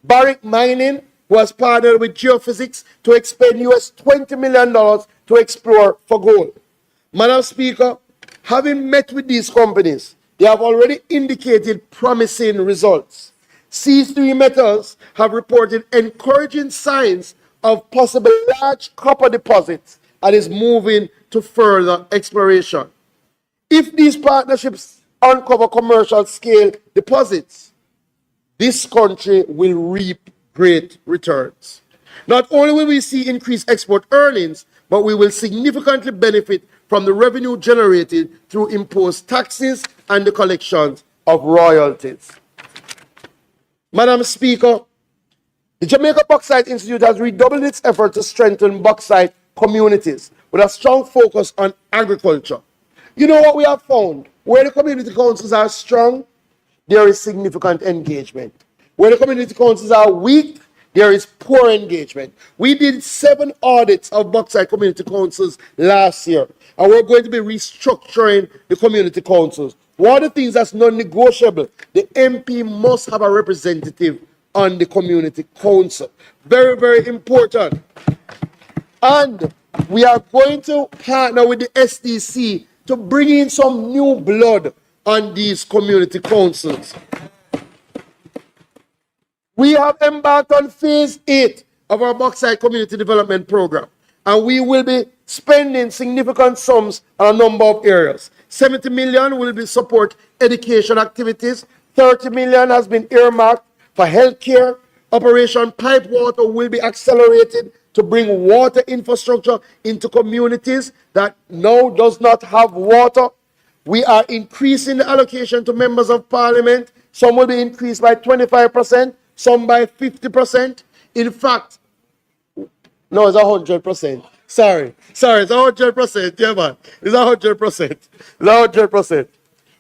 Barrick Mining, who has partnered with Geophysics to expend US $20 million to explore for gold. Madam Speaker, having met with these companies, they have already indicated promising results. C3 Metals have reported encouraging signs of possible large copper deposits and is moving to further exploration. If these partnerships uncover commercial scale deposits, this country will reap great returns. Not only will we see increased export earnings, but we will significantly benefit from the revenue generated through imposed taxes and the collections of royalties. Madam Speaker, the Jamaica Bauxite Institute has redoubled its effort to strengthen bauxite communities with a strong focus on agriculture. You know what we have found? Where the community councils are strong, there is significant engagement. Where the community councils are weak, there is poor engagement. We did 7 audits of bauxite community councils last year, and we're going to be restructuring the community councils. One of the things that's non-negotiable, the MP must have a representative on the community council. Very, very important. And we are going to partner with the SDC to bring in some new blood on these community councils. We have embarked on phase 8 of our bauxite community development program, and we will be spending significant sums on a number of areas. 70 million will be support education activities. 30 million has been earmarked for healthcare. Operation Pipe Water will be accelerated to bring water infrastructure into communities that now does not have water. We are increasing the allocation to members of parliament. Some will be increased by 25%, some by 50%. In fact, no, it's 100%. Sorry, it's 100%. Yeah, man, it's 100%. It's 100%.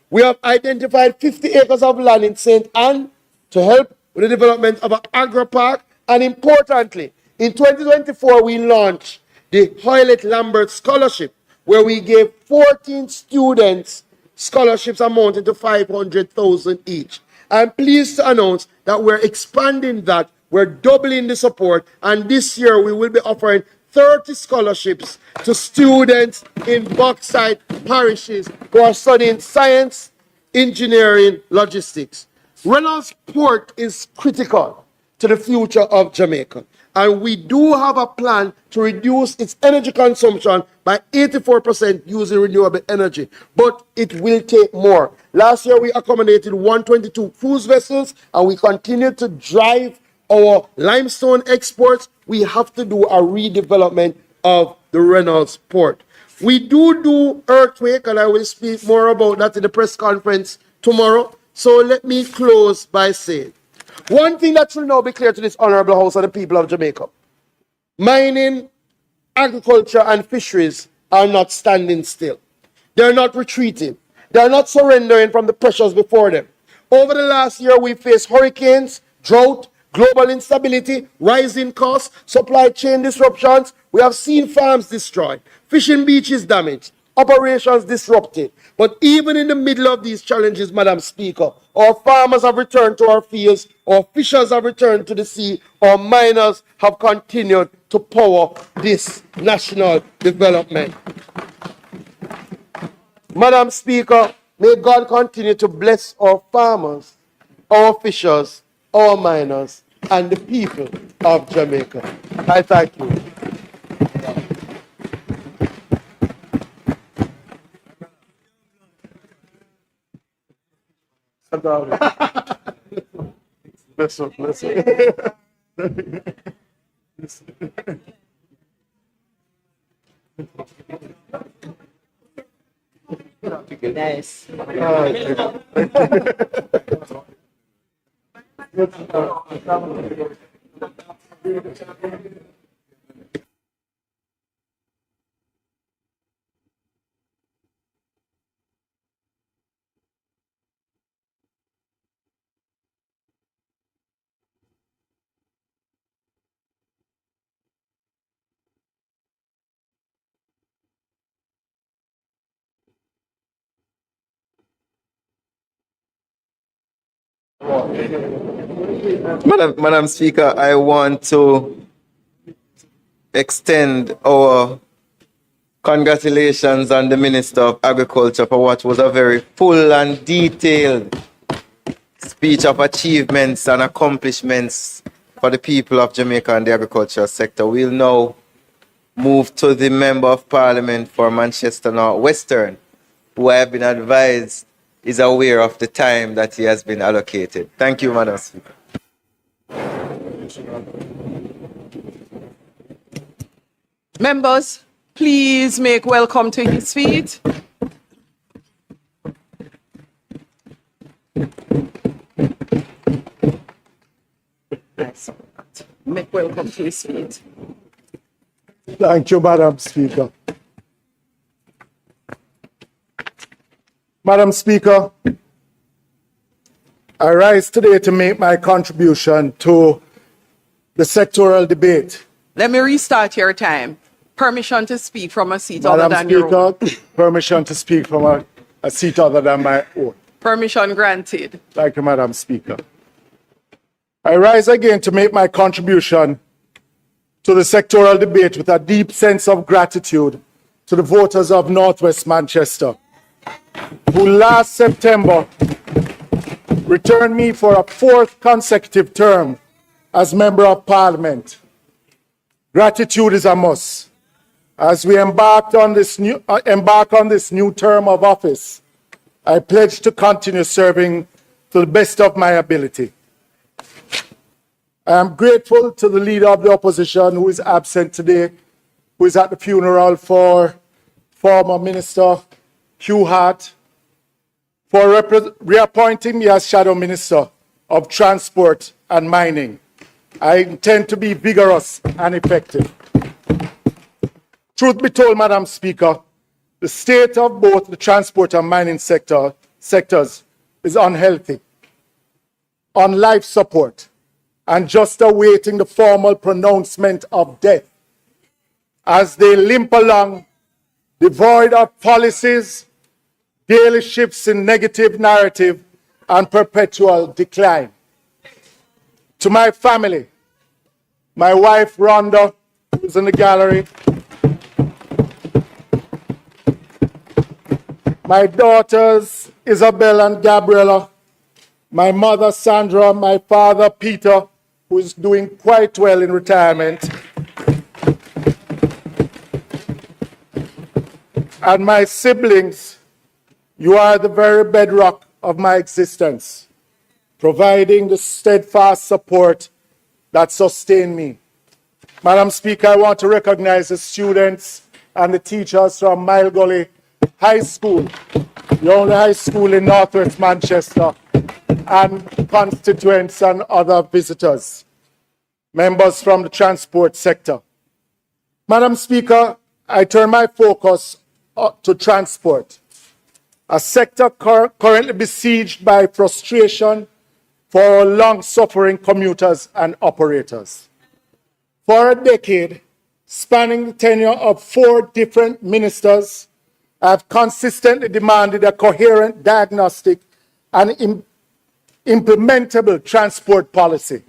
We have identified 50 acres of land in St. Anne to help with the development of an agro park. And importantly, in 2024, we launched the Hoylett Lambert Scholarship, where we gave 14 students scholarships amounting to 500,000 each. I'm pleased to announce that we're expanding that. We're doubling the support, and this year we will be offering 30 scholarships to students in bauxite parishes who are studying science, engineering, logistics. Reynolds Port is critical to the future of Jamaica, and we do have a plan to reduce its energy consumption by 84% using renewable energy, but it will take more. Last year we accommodated 122 cruise vessels, and we continue to drive our limestone exports. We have to do a redevelopment of the Reynolds Port. We do earthquake, and I will speak more about that in the press conference tomorrow. So let me close by saying, one thing that should now be clear to this honorable house and the people of Jamaica: mining, agriculture, and fisheries are not standing still. They are not retreating. They are not surrendering from the pressures before them. Over the last year, we faced hurricanes, drought, global instability, rising costs, supply chain disruptions. We have seen farms destroyed, fishing beaches damaged, operations disrupted. But even in the middle of these challenges, Madam Speaker, our farmers have returned to our fields, our fishers have returned to the sea, our miners have continued to power this national development. Madam Speaker, may God continue to bless our farmers, our fishers, our miners, and the people of Jamaica. I thank you. Bless up, bless up. Nice. Madam Speaker, I want to extend our congratulations on the Minister of Agriculture for what was a very full and detailed speech of achievements and accomplishments for the people of Jamaica and the agricultural sector. We'll now move to the Member of Parliament for Manchester North Western, who I have been advised is aware of the time that he has been allocated. Thank you, Madam Speaker. Members, please make welcome to his feet. Make welcome to his feet. Thank you, Madam Speaker. Madam Speaker, I rise today to make my contribution to the sectoral debate. Let me restart your time. Permission to speak from a seat other Madam than your own. Speaker, permission to speak from a seat other than my own. Permission granted. Thank you, Madam Speaker. I rise again to make my contribution to the sectoral debate with a deep sense of gratitude to the voters of Northwest Manchester, who last September returned me for a fourth consecutive term as Member of Parliament. Gratitude is a must. As we embark on this new term of office, I pledge to continue serving to the best of my ability. I am grateful to the Leader of the Opposition, who is absent today, who is at the funeral for former Minister Hugh Hart, for reappointing me as Shadow Minister of Transport and Mining. I intend to be vigorous and effective. Truth be told, Madam Speaker, the state of both the transport and mining sectors is unhealthy, on life support, and just awaiting the formal pronouncement of death as they limp along, devoid of policies, daily shifts in negative narrative, and perpetual decline. To my family, my wife Rhonda, who's in the gallery, my daughters Isabel and Gabriella, my mother Sandra, my father Peter, who is doing quite well in retirement, and my siblings, you are the very bedrock of my existence, providing the steadfast support that sustain me. Madam Speaker, I want to recognize the students and the teachers from Mile Gully High School, the only high school in Northwest Manchester, and constituents and other visitors, members from the transport sector. Madam Speaker, I turn my focus to transport. a sector currently besieged by frustration for our long-suffering commuters and operators. For a decade, spanning the tenure of 4 different ministers, I have consistently demanded a coherent diagnostic and implementable transport policy.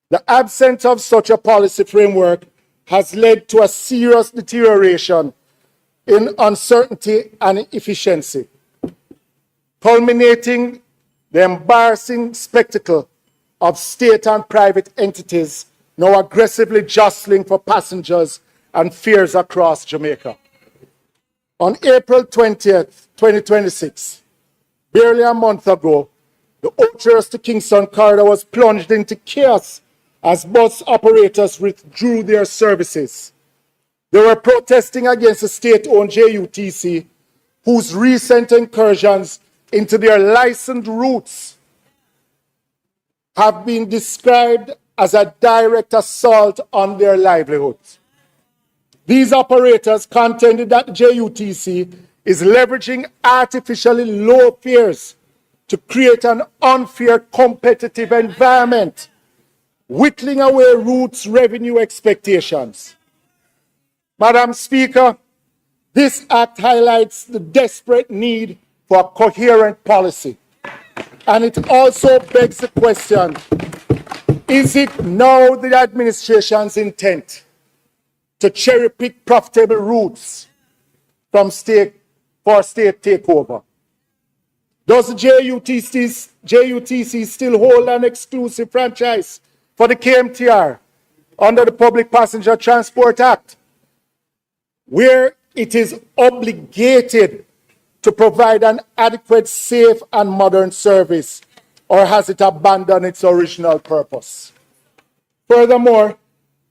The absence of such a policy framework has led to a serious deterioration in uncertainty and efficiency, culminating the embarrassing spectacle of state and private entities now aggressively jostling for passengers and fares across Jamaica. On April 20th, 2026, barely a month ago, the Oakhurst to Kingston corridor was plunged into chaos as bus operators withdrew their services. They were protesting against the state-owned JUTC, whose recent incursions into their licensed routes have been described as a direct assault on their livelihoods. These operators contended that the JUTC is leveraging artificially low fares to create an unfair competitive environment, whittling away routes' revenue expectations. Madam Speaker, this act highlights the desperate need for a coherent policy. And it also begs the question, is it now the administration's intent to cherry-pick profitable routes for state takeover? Does the JUTC still hold an exclusive franchise for the KMTR under the Public Passenger Transport Act, where it is obligated to provide an adequate, safe, and modern service, or has it abandoned its original purpose? Furthermore,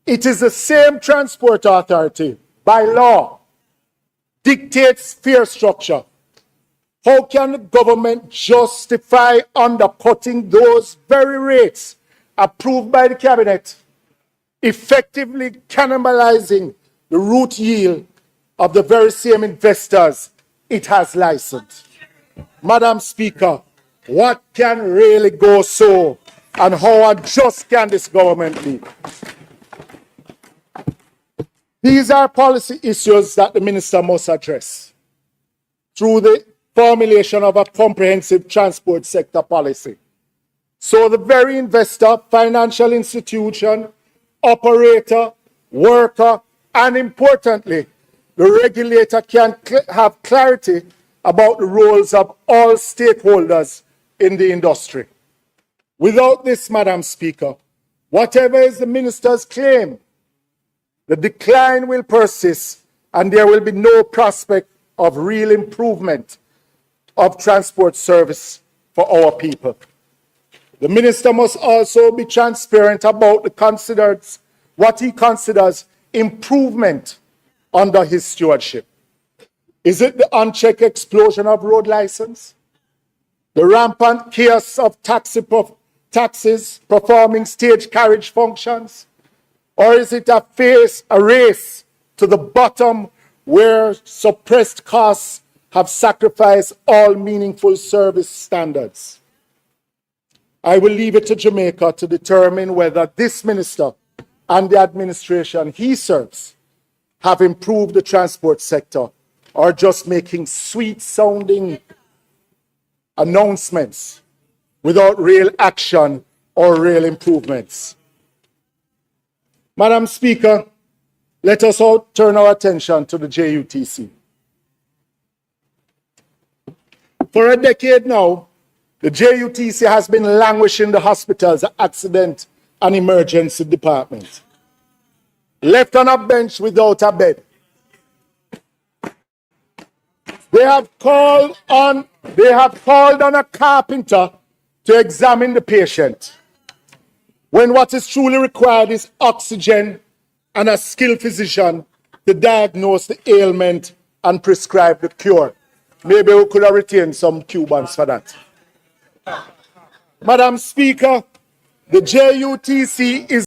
it is the same transport authority, by law, dictates fare structure. How can the government justify undercutting those very rates approved by the cabinet, effectively cannibalizing the route yield of the very same investors it has licensed? Madam Speaker, what can really go so, and how unjust can this government be? These are policy issues that the minister must address through the formulation of a comprehensive transport sector policy. So the very investor, financial institution, operator, worker, and importantly, the regulator can have clarity about the roles of all stakeholders in the industry. Without this, Madam Speaker, whatever is the minister's claim, the decline will persist and there will be no prospect of real improvement of transport service for our people. The minister must also be transparent about what he considers improvement under his stewardship. Is it the unchecked explosion of road license? The rampant chaos of taxis performing stage carriage functions? Or is it a race to the bottom where suppressed costs have sacrificed all meaningful service standards? I will leave it to Jamaica to determine whether this minister and the administration he serves have improved the transport sector or just making sweet-sounding announcements without real action or real improvements. Madam Speaker, let us all turn our attention to the JUTC. For a decade now, the JUTC has been languishing in the hospital's accident and emergency department, left on a bench without a bed. They have called on a carpenter to examine the patient, when what is truly required is oxygen and a skilled physician to diagnose the ailment and prescribe the cure. Maybe we could have retained some Cubans for that. Madam Speaker, the JUTC is